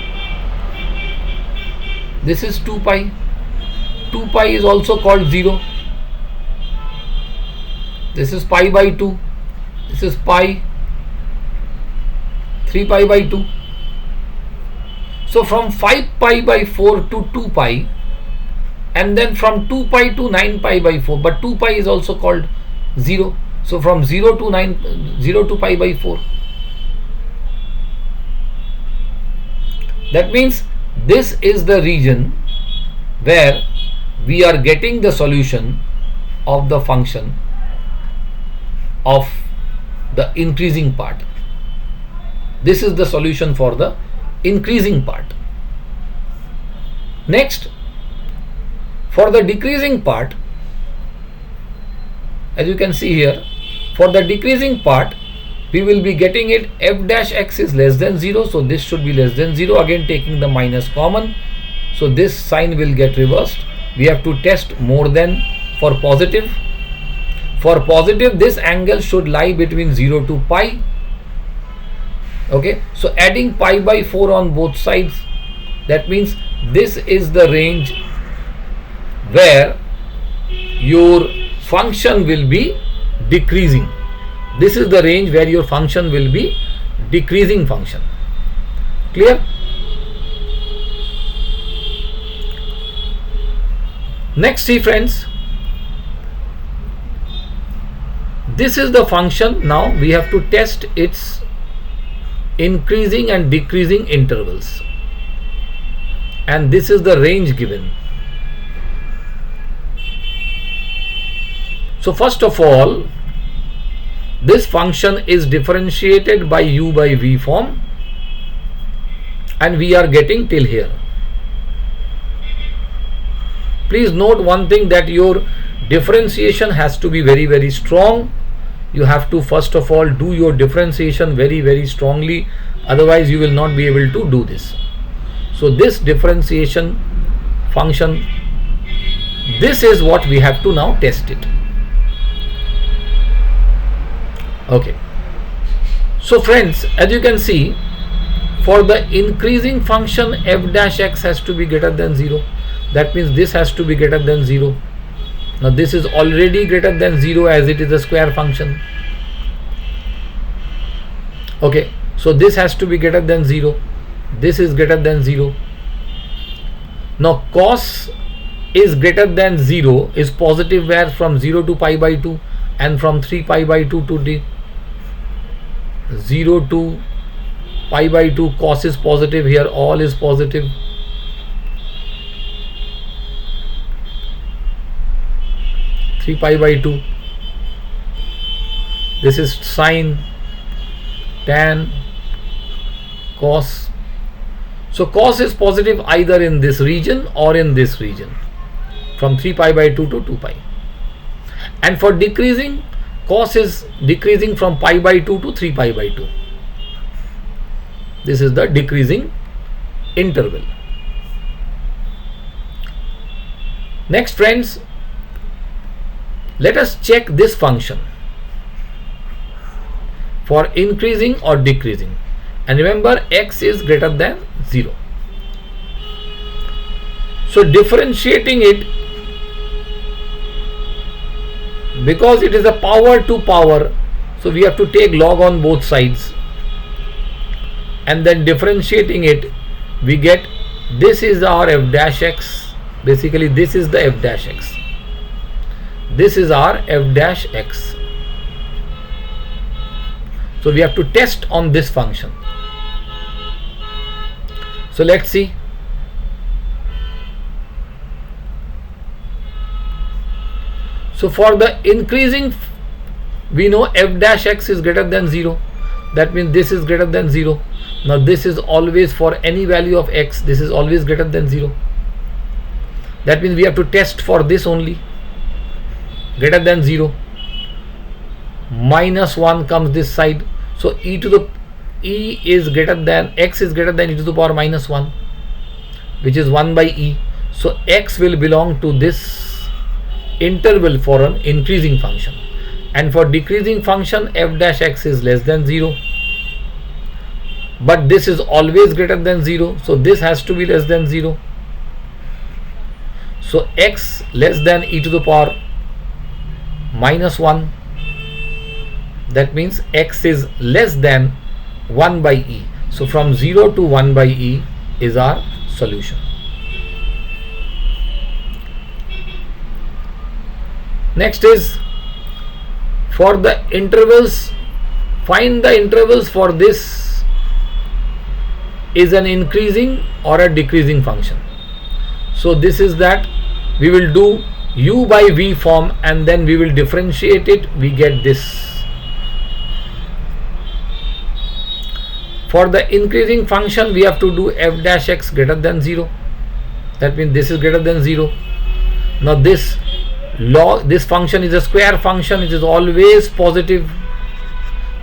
This is 2 pi. 2 pi is also called 0. This is pi by 2. This is pi. 3 pi by 2. So from 5 pi by 4 to 2 pi, and then from 2 pi to 9 pi by 4, but 2 pi is also called 0. So from 0 to pi by 4. That means this is the region where we are getting the solution of the function of the increasing part. This is the solution for the increasing part. Next, for the decreasing part, as you can see here, for the decreasing part we will be getting it f dash x is less than 0, so this should be less than 0, again taking the minus common, so this sign will get reversed. We have to test more than for positive. For positive, this angle should lie between 0 to pi. Okay, so adding pi by 4 on both sides, that means this is the range where your function will be decreasing. This is the range where your function will be decreasing function. Clear? Next, see friends, this is the function. Now we have to test its increasing and decreasing intervals, and this is the range given. So first of all, this function is differentiated by u by v form, and we are getting till here. Please note one thing, that your differentiation has to be very, very strong. You have to first of all do your differentiation very, very strongly, otherwise you will not be able to do this. So this differentiation function, this is what we have to now test it. Okay, so friends, as you can see, for the increasing function f dash x has to be greater than 0. That means this has to be greater than 0. Now this is already greater than 0 as it is a square function. Okay, so this has to be greater than 0. This is greater than 0. Now cos is greater than 0 is positive, where from 0 to pi by 2, and from 3 pi by 2 to the 0 to pi by 2 cos is positive. Here all is positive. Three pi by 2. This is sine, tan, cos. So cos is positive either in this region or in this region, from 3 pi by 2 to 2 pi. And for decreasing, cos is decreasing from pi by 2 to 3 pi by 2. This is the decreasing interval. Next friends, let us check this function for increasing or decreasing, and remember x is greater than 0. So differentiating it, because it is a power to power, so we have to take log on both sides, and then differentiating it, we get this is our f dash x. Basically this is the f dash x. This is our f dash x. So we have to test on this function. So let's see. So for the increasing, we know f dash x is greater than 0. That means this is greater than 0. Now this is always for any value of x, this is always greater than 0. That means we have to test for this only. Greater than 0. Minus 1 comes this side. So e is greater than, x is greater than e to the power minus 1, which is 1 by e. So x will belong to this interval for an increasing function. And for decreasing function, f dash x is less than 0. But this is always greater than 0. So this has to be less than 0. So x less than e to the power minus 1. That means x is less than 1 by e. So from 0 to 1 by e is our solution. Next is for the intervals. Find the intervals for this is an increasing or a decreasing function. So this is that we will do u by v form and then we will differentiate it. We get this. For the increasing function, we have to do f dash x greater than 0. That means this is greater than 0. Now this function is a square function, it is always positive.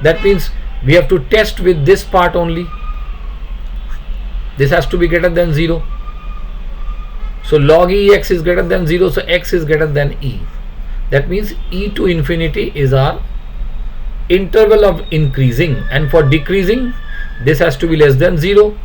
That means we have to test with this part only. This has to be greater than 0. So log e x is greater than 0, so x is greater than e. That means e to infinity is our interval of increasing, and for decreasing, this has to be less than 0.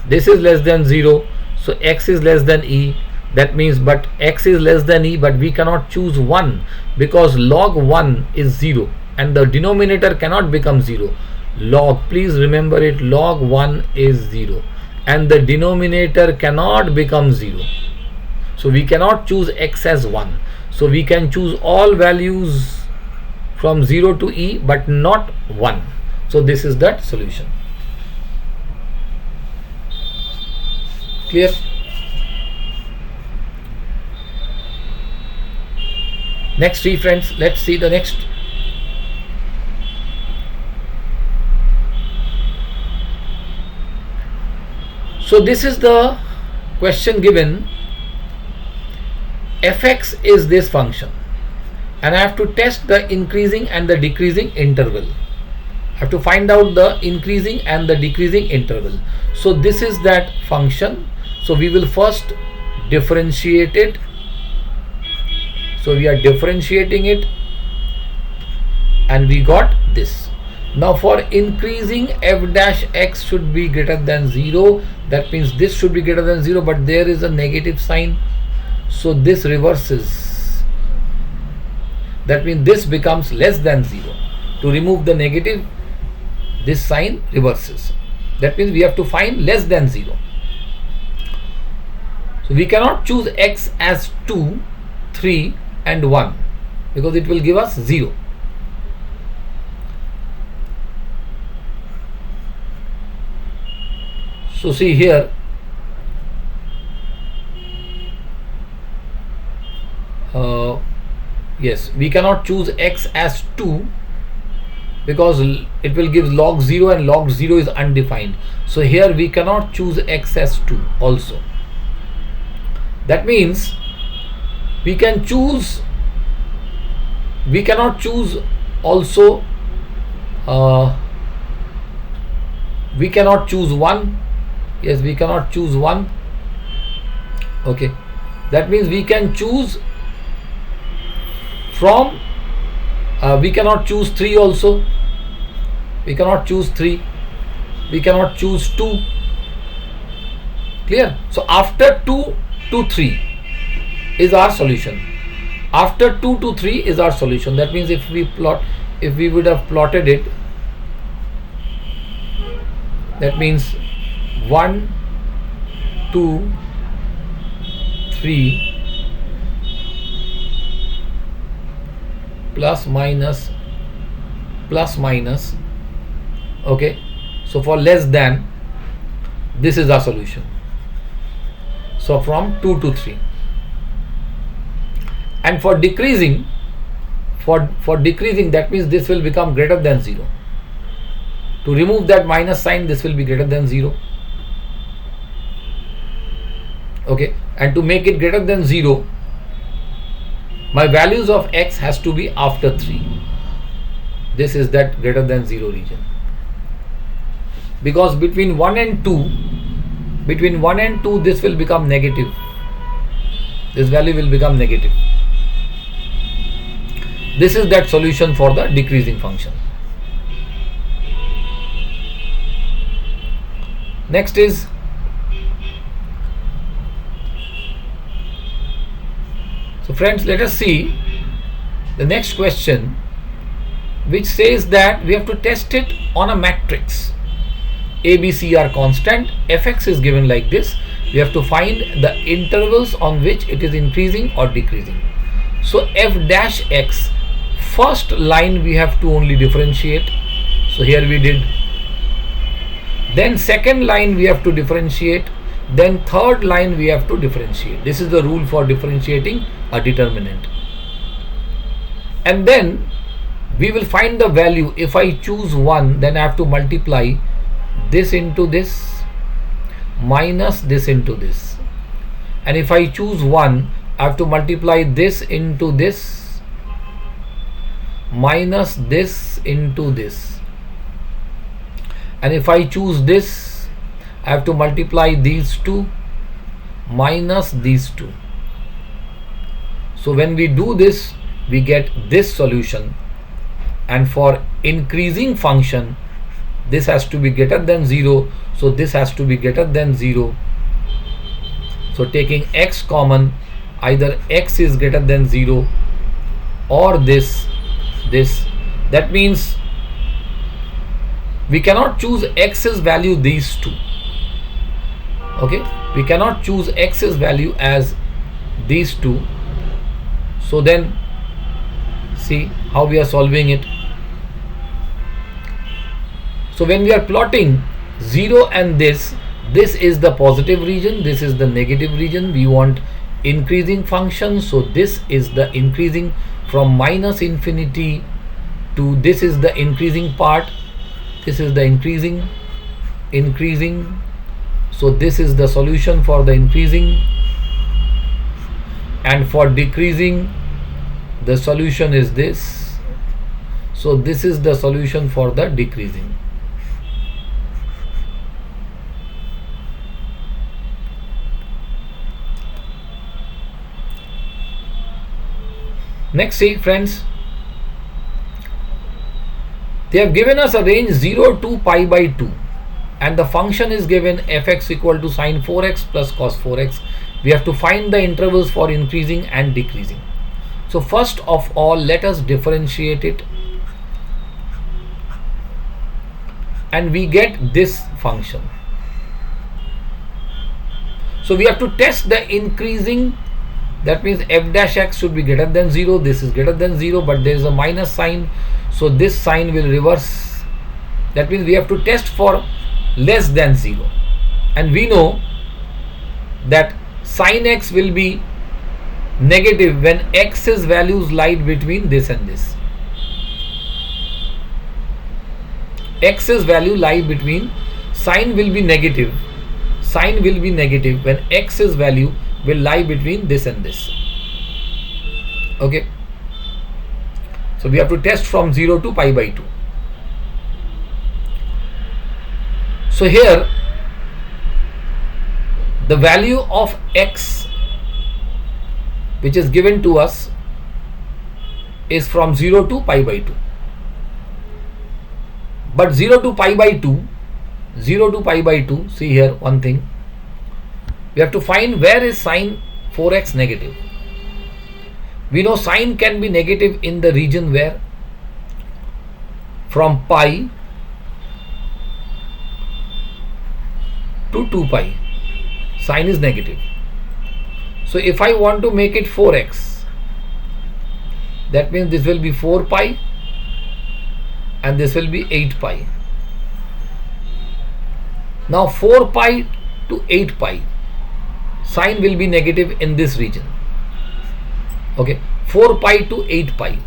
This is less than 0, so x is less than e. That means, but x is less than e, but we cannot choose 1 because log 1 is 0 and the denominator cannot become 0. Log, please remember it, log 1 is 0 and the denominator cannot become 0. So we cannot choose x as 1. So we can choose all values from 0 to e but not 1. So this is that solution. Clear? Next three friends, let's see the next. So this is the question given. Fx is this function and I have to test the increasing and the decreasing interval. I have to find out the increasing and the decreasing interval. So this is that function. So we will first differentiate it. So we are differentiating it and we got this. Now for increasing, f dash x should be greater than 0. That means this should be greater than 0, but there is a negative sign. So this reverses. That means this becomes less than 0. To remove the negative, this sign reverses. That means we have to find less than 0. So we cannot choose x as 2, 3 and 1 because it will give us 0. So see here, yes, we cannot choose x as 2 because it will give log 0 and log 0 is undefined. So here we cannot choose x as 2 also. That means we can choose, we cannot choose also, we cannot choose 1. Yes, we cannot choose 1. Okay, that means we can choose from, we cannot choose 3 also. We cannot choose 3. We cannot choose 2. Clear? So after 2 to 3 is our solution. After 2 to 3 is our solution. That means if we would have plotted it, that means 1, 2, 3 plus minus plus minus. Okay, so for less than, this is our solution. So from 2 to 3. And for decreasing, For decreasing, that means this will become greater than 0. To remove that minus sign, this will be greater than 0. Okay, and to make it greater than 0, my values of x has to be after 3. This is that greater than 0 region. Because between 1 and 2, this will become negative. This value will become negative. This is that solution for the decreasing function. Next is so friends, let us see the next question, which says that we have to test it on a matrix. A, B, C are constant, fx is given like this. We have to find the intervals on which it is increasing or decreasing. So f dash x, first line we have to only differentiate. So here we did. Then second line we have to differentiate. Then third line we have to differentiate. This is the rule for differentiating a determinant. And then we will find the value. If I choose 1, then I have to multiply this into this minus this into this. And if I choose 1, I have to multiply this into this minus this into this. And if I choose this, I have to multiply these two minus these two. So when we do this, we get this solution. And for increasing function, this has to be greater than 0. So this has to be greater than 0. So taking x common, either x is greater than 0 or this. That means we cannot choose x's value these two. Okay, we cannot choose x's value as these two. So then see how we are solving it. So when we are plotting 0 and this is the positive region, this is the negative region. We want increasing function. So this is the increasing from minus infinity to this is the increasing part. This is the increasing. So this is the solution for the increasing. And for decreasing, the solution is this. So this is the solution for the decreasing. Next, see friends, they have given us a range 0 to pi by 2 and the function is given fx equal to sine 4x plus cos 4x. We have to find the intervals for increasing and decreasing. So first of all, let us differentiate it and we get this function. So we have to test the increasing. That means f dash x should be greater than 0. This is greater than 0, but there is a minus sign. So this sign will reverse. That means we have to test for less than 0. And we know that sin x will be negative when x's values lie between this and this. X's value lie between, sin will be negative. Sin will be negative when x's value will lie between this and this. Okay. So we have to test from 0 to pi by 2. So here the value of x which is given to us is from 0 to pi by 2. But 0 to pi by 2, see here one thing. We have to find where is sine 4x negative. We know sine can be negative in the region where from pi to 2 pi. Sine is negative. So if I want to make it 4x, that means this will be 4 pi and this will be 8 pi. Now 4 pi to 8 pi, sine will be negative in this region. Okay, 4 pi to 8 pi.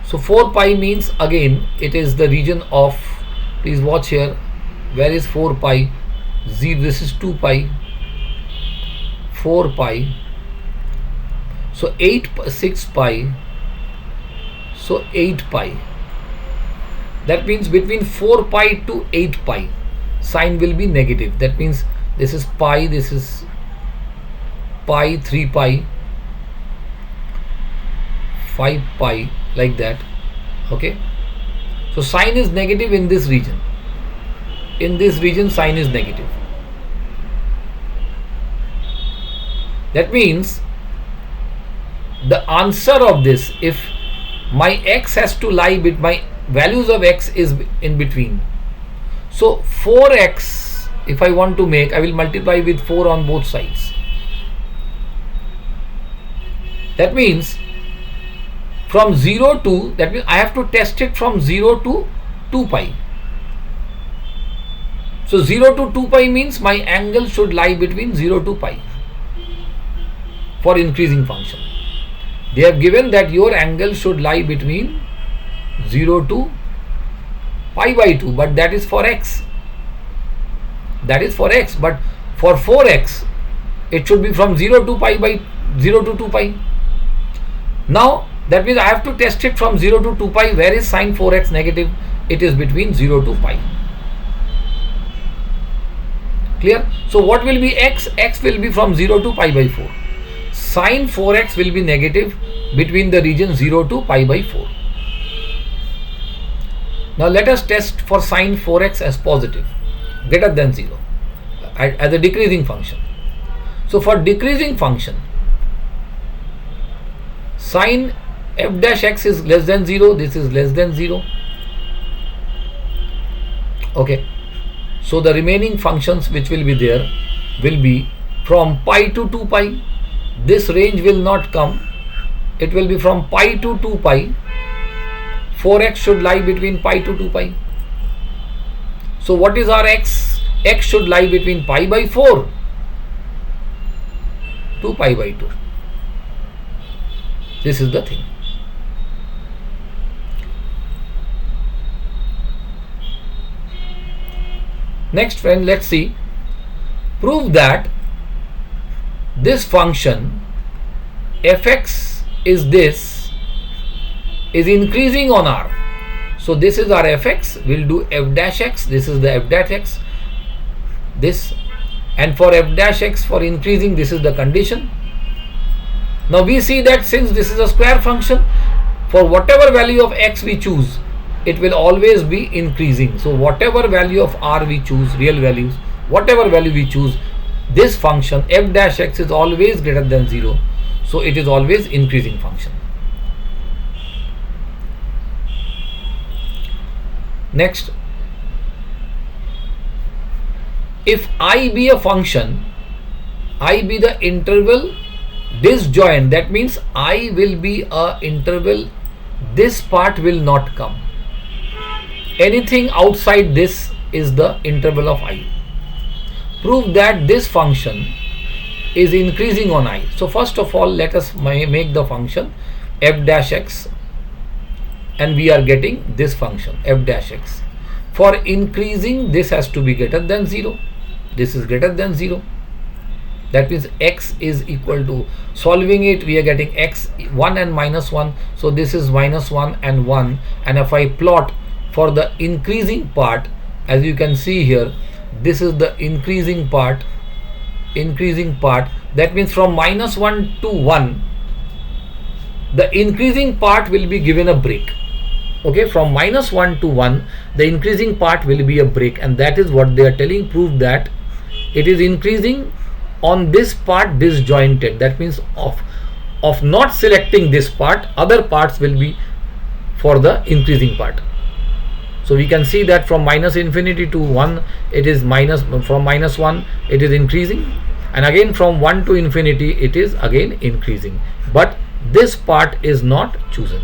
So 4 pi means again it is the region of, please watch here, where is 4 pi? 0, this is 2 pi, 4 pi, so 6 pi, so 8 pi. That means between 4 pi to 8 pi, sign will be negative. That means this is pi, this is pi, 3 pi, 5 pi, like that. Okay, so sign is negative in this region. In this region sign is negative. That means the answer of this, if my x has to lie with my values of x is in between, so 4x, if I want to make, I will multiply with 4 on both sides. That means from 0 to, that means I have to test it from 0 to 2 pi. So 0 to 2 pi means my angle should lie between 0 to pi for increasing function. They have given that your angle should lie between 0 to pi by 2, but that is for x. That is for x, but for 4x it should be from 0 to pi by 0 to 2 pi. Now that means I have to test it from 0 to 2 pi. Where is sine 4x negative? It is between 0 to pi. Clear? So what will be x? X will be from 0 to pi by 4. Sine 4x will be negative between the region 0 to pi by 4. Now let us test for sine 4x as positive, greater than 0, as a decreasing function. So for decreasing function, sine f dash x is less than 0, this is less than 0. Okay, so the remaining functions which will be there will be from pi to 2 pi. This range will not come, it will be from pi to 2 pi. 4x should lie between pi to 2 pi. So what is our x? X should lie between pi by 4 to pi by 2. This is the thing. Next friend, let's see. Prove that this function fx is this, is increasing on r. So this is our fx, we'll do f dash x, this is the f dash x, this, and for f dash x for increasing, this is the condition. Now we see that since this is a square function, for whatever value of x we choose, it will always be increasing. So whatever value of r we choose, real values, whatever value we choose, this function f dash x is always greater than 0. So it is always increasing function. Next, if I be a function, I be the interval disjoint, that means I will be a interval, this part will not come. Anything outside this is the interval of I. Prove that this function is increasing on I. So first of all, let us make the function f dash x, and we are getting this function f dash x. For increasing, this has to be greater than 0. This is greater than 0. That means x is equal to, solving it, we are getting x 1 and minus 1. So this is minus 1 and 1. And if I plot for the increasing part, as you can see here, this is the increasing part. That means from minus 1 to 1, the increasing part will be given a break. Okay, from minus 1 to 1, the increasing part will be a break, and that is what they are telling. Prove that it is increasing on this part disjointed. That means of not selecting this part, other parts will be for the increasing part. So we can see that from minus infinity to 1, it is minus, from minus 1 it is increasing, and again from 1 to infinity it is again increasing, but this part is not chosen.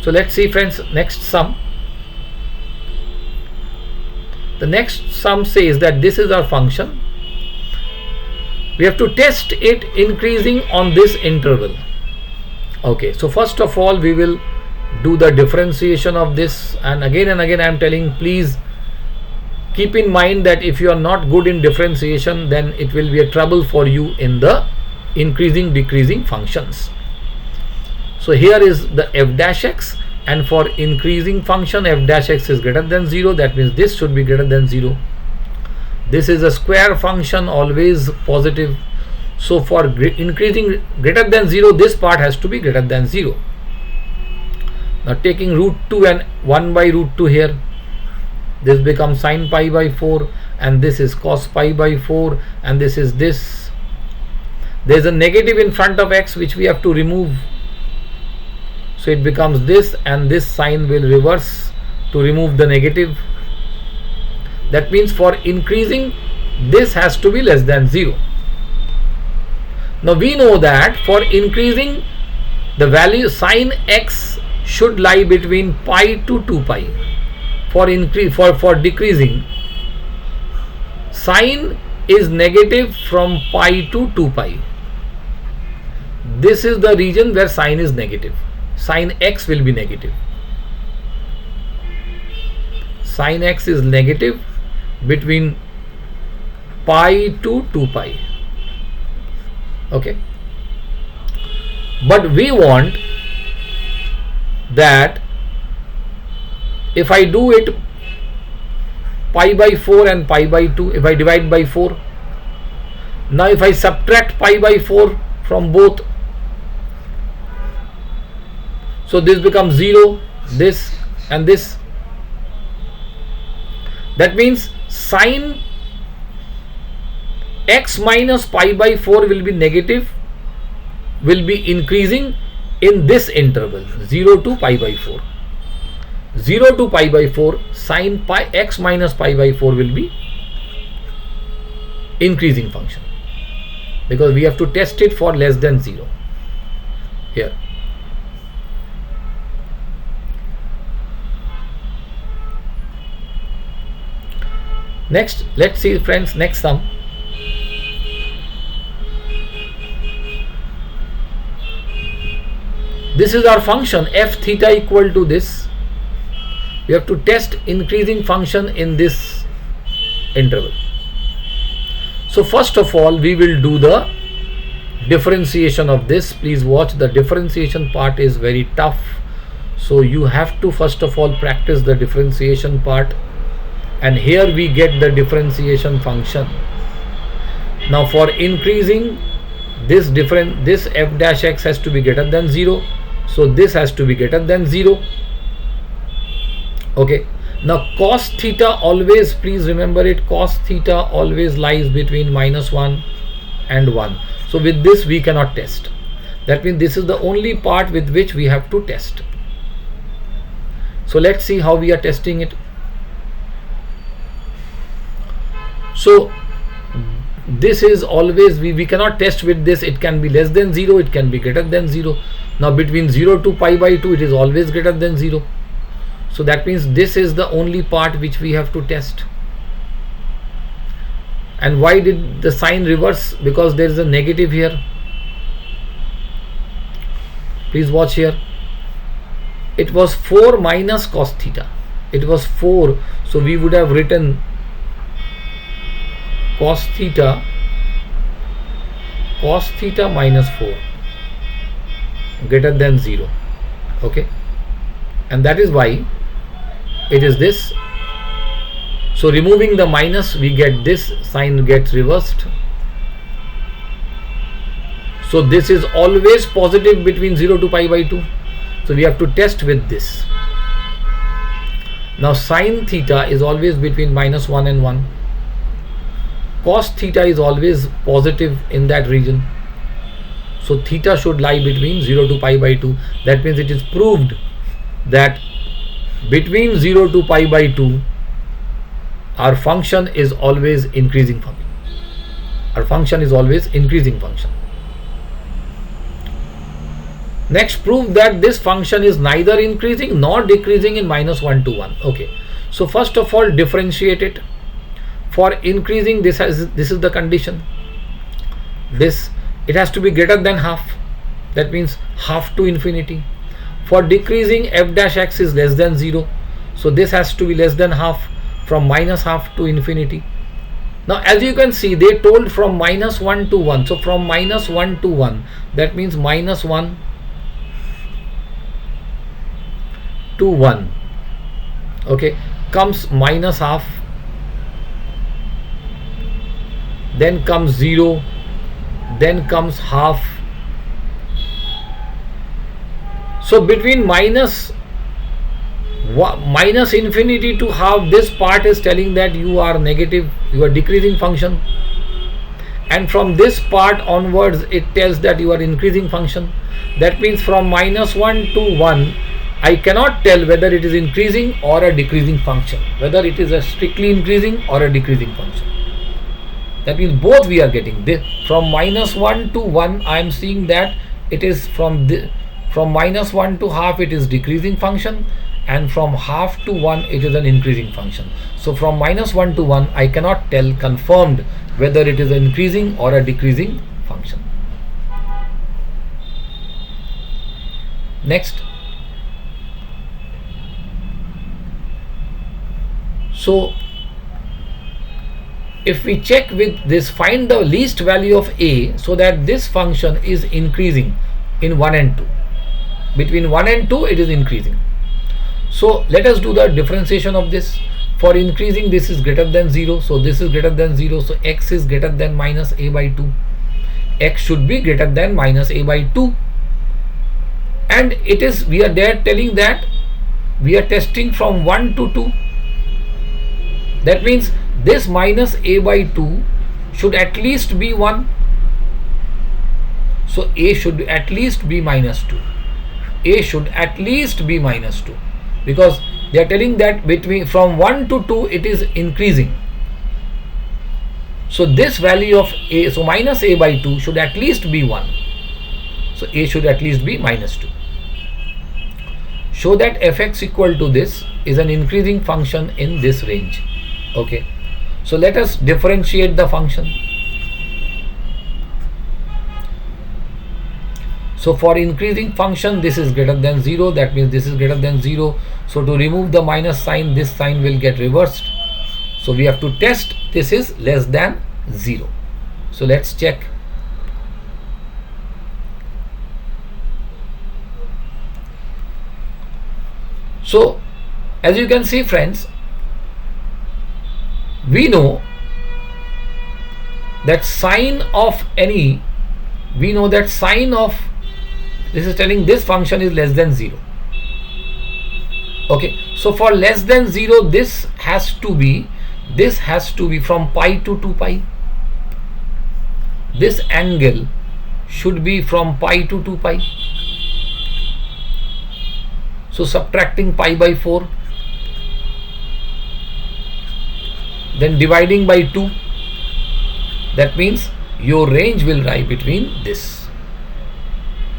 So let's see friends, next sum. The next sum says that this is our function. we have to test it increasing on this interval. Okay, so first of all we will do the differentiation of this, and again I am telling, please keep in mind that if you are not good in differentiation, then it will be a trouble for you in the increasing decreasing functions. So here is the f dash x, and for increasing function f dash x is greater than 0, that means this should be greater than 0. This is a square function, always positive. So for increasing greater than 0, this part has to be greater than 0. Now taking root 2 and 1 by root 2 here, this becomes sin pi by 4, and this is cos pi by 4, and this is this. There is a negative in front of x which we have to remove. So it becomes this, and this sign will reverse to remove the negative. That means for increasing, this has to be less than 0. Now we know that for increasing, the value sin x should lie between pi to 2 pi. For decreasing, sin is negative from pi to 2 pi. This is the region where sin is negative. Sin x will be negative. Sin x is negative between pi to 2 pi. Okay. But we want that if I do it pi by 4 and pi by 2, if I divide by 4, now if I subtract pi by 4 from both, so this becomes 0, this and this. That means sin x minus pi by 4 will be negative, will be increasing in this interval 0 to pi by 4. 0 to pi by 4, sin pi x minus pi by 4 will be increasing function, because we have to test it for less than 0 here. Next, let's see friends, next sum. This is our function f theta equal to this. We have to test increasing function in this interval. So first of all we will do the differentiation of this. Please watch, the differentiation part is very tough, so you have to first of all practice the differentiation part, and here we get the differentiation function. Now for increasing, this f dash x has to be greater than 0, so this has to be greater than 0. Okay, now cos theta always, please remember it, cos theta always lies between -1 and 1. So with this we cannot test. That means this is the only part with which we have to test. So let's see how we are testing it. So this is always, we cannot test with this. It can be less than 0, it can be greater than 0. Now between 0 to pi by 2 it is always greater than 0. So that means this is the only part which we have to test. And why did the sign reverse? Because there is a negative here. Please watch here. It was 4 minus cos theta. It was 4. So we would have written cos theta minus 4 greater than 0. Okay. And that is why it is this. So removing the minus, we get this, sign gets reversed. So this is always positive between 0 to pi by 2. So we have to test with this. Now sin theta is always between -1 and 1. Cos theta is always positive in that region. So theta should lie between 0 to pi by 2. That means it is proved that between 0 to pi by 2 our function is always increasing function. Our function is always increasing function. Next, prove that this function is neither increasing nor decreasing in -1 to 1. Okay. So first of all, differentiate it. For increasing, this is the condition. this, it has to be greater than half. That means half to infinity. For decreasing, f dash x is less than 0. So this has to be less than half, from minus half to infinity. Now as you can see, they told from minus 1 to 1. So from minus 1 to 1, that means minus 1 to 1, okay, comes minus half, then comes 0, then comes half. So between minus infinity to half, this part is telling that you are negative, you are decreasing function, and from this part onwards it tells that you are increasing function. That means from minus 1 to 1, I cannot tell whether it is increasing or a decreasing function, whether it is a strictly increasing or a decreasing function. That means both we are getting. This from minus 1 to 1, I am seeing that it is from minus 1 to half it is decreasing function, and from half to 1 it is an increasing function. So from minus 1 to 1, I cannot tell confirmed whether it is an increasing or a decreasing function. Next. So if we check with this, find the least value of a, so that this function is increasing in 1 and 2. Between 1 and 2 it is increasing. So let us do the differentiation of this. For increasing, this is greater than 0, so this is greater than 0, so x is greater than minus a by 2. X should be greater than minus a by 2, and it is, we are there telling that we are testing from 1 to 2. That means this minus a by 2 should at least be 1. So a should at least be minus 2. A should at least be minus 2, because they are telling that between from 1 to 2 it is increasing. So this value of a, so minus a by 2 should at least be 1. So a should at least be minus 2. Show that fx equal to this is an increasing function in this range. Okay, so let us differentiate the function. So for increasing function, this is greater than 0, that means this is greater than 0. So to remove the minus sign, this sign will get reversed. So we have to test this is less than 0. So let's check. So as you can see, friends, we know that sine of any, we know that sine of, this is telling this function is less than 0. Okay, so for less than 0, this has to be from pi to 2 pi. This angle should be from pi to 2 pi. So subtracting pi by 4, then dividing by 2, that means your range will lie between this.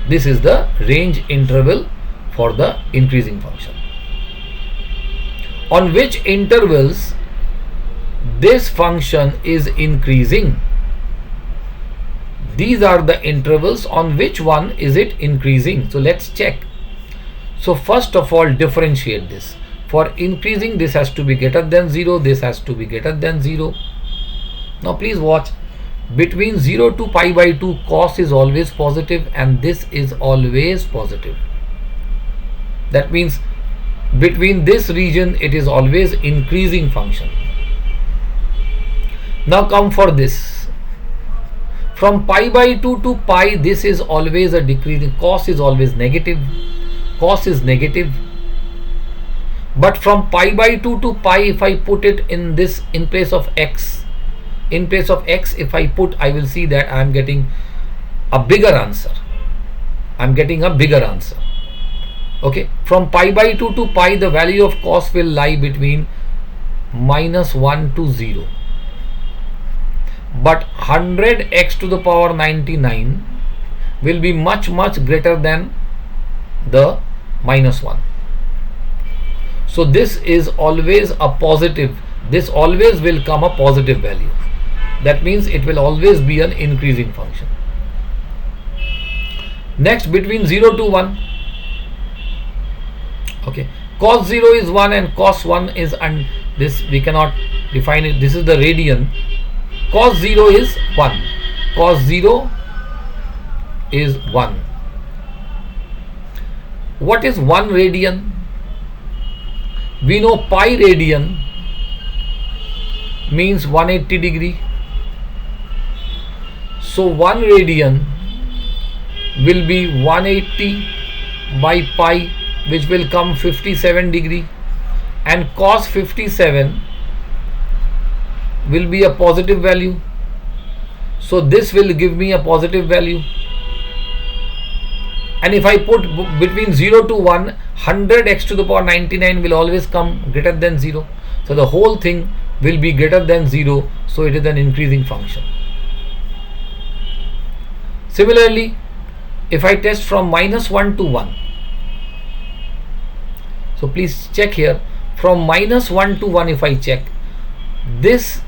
This is the range interval for the increasing function. On which intervals this function is increasing? These are the intervals on which one is it increasing. So let's check. So first of all, differentiate this. For increasing, this has to be greater than 0, this has to be greater than 0. Now please watch. Between 0 to pi by 2, cos is always positive and this is always positive. That means between this region it is always increasing function. Now come for this. From pi by 2 to pi, this is always a decreasing. Cos is always negative. Cos is negative. But from pi by 2 to pi, if I put it in this, in place of x, if I put, I will see that I am getting a bigger answer. Okay, from pi by 2 to pi, the value of cos will lie between minus 1 to 0. But 100x to the power 99 will be much greater than the minus 1. So this is always a positive. This always will come a positive value. that means it will always be an increasing function. Next, between 0 to 1, okay, cos 0 is 1 and cos 1 is, and this we cannot define it, this is the radian. Cos 0 is 1, cos 0 is 1. What is 1 radian? We know pi radian means 180 degree. So 1 radian will be 180 by pi, which will come 57 degree, and cos 57 will be a positive value. So this will give me a positive value. And if I put between 0 to 1, 100x to the power 99 will always come greater than 0. So the whole thing will be greater than 0. So it is an increasing function. Similarly, if I test from minus 1 to 1, so please check here, from minus 1 to 1, if I check, this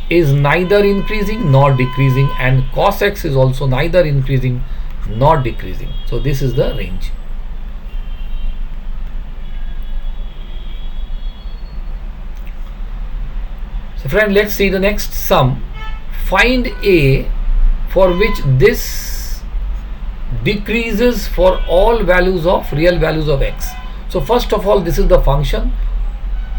is neither increasing nor decreasing, and cos x is also neither increasing nor decreasing. So this is the range. So friend, let's see the next sum. Find a for which this decreases for all values of real values of x. So first of all, this is the function.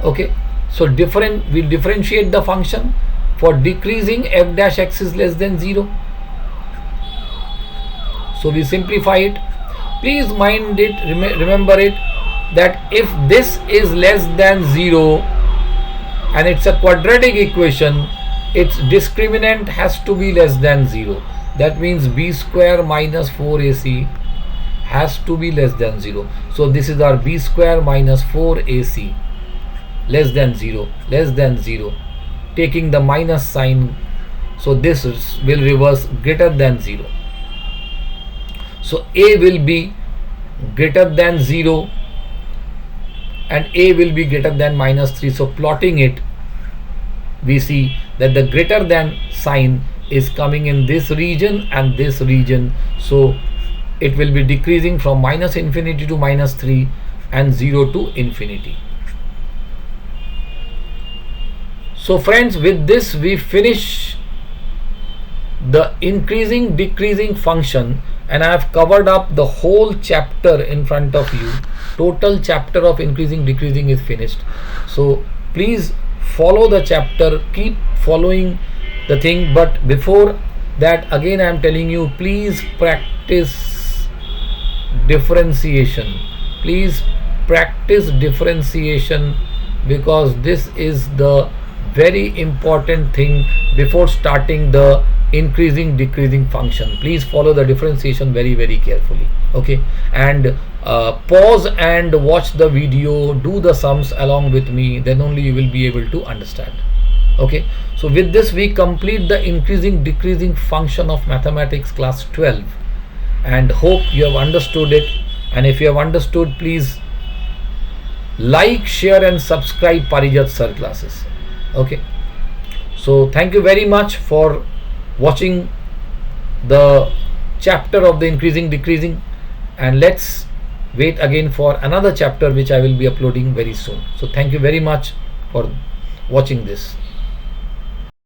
Okay, so we differentiate the function. For decreasing, f dash x is less than 0. So we simplify it. Please mind it, remember it, that if this is less than 0 and it's a quadratic equation, its discriminant has to be less than 0. That means b square minus 4ac has to be less than 0. So this is our b square minus 4ac, less than 0, less than 0, taking the minus sign. So this will reverse greater than 0. So a will be greater than 0 and a will be greater than minus 3. So plotting it, we see that the greater than sign is coming in this region and this region. So it will be decreasing from minus infinity to minus 3 and 0 to infinity. So friends, with this we finish the increasing decreasing function, and I have covered up the whole chapter in front of you. Total chapter of increasing decreasing is finished. So please follow the chapter, keep following the thing, but before that, again I am telling you, please practice differentiation. Please practice differentiation, because this is the very important thing before starting the increasing decreasing function. Please follow the differentiation very, very carefully. Okay, and pause and watch the video, do the sums along with me, then only you will be able to understand. Okay, so with this we complete the increasing decreasing function of mathematics class 12, and hope you have understood it. And if you have understood, please like, share and subscribe Parijat sir classes. Okay, so thank you very much for watching the chapter of the increasing decreasing, and let's wait again for another chapter which I will be uploading very soon. So thank you very much for watching this.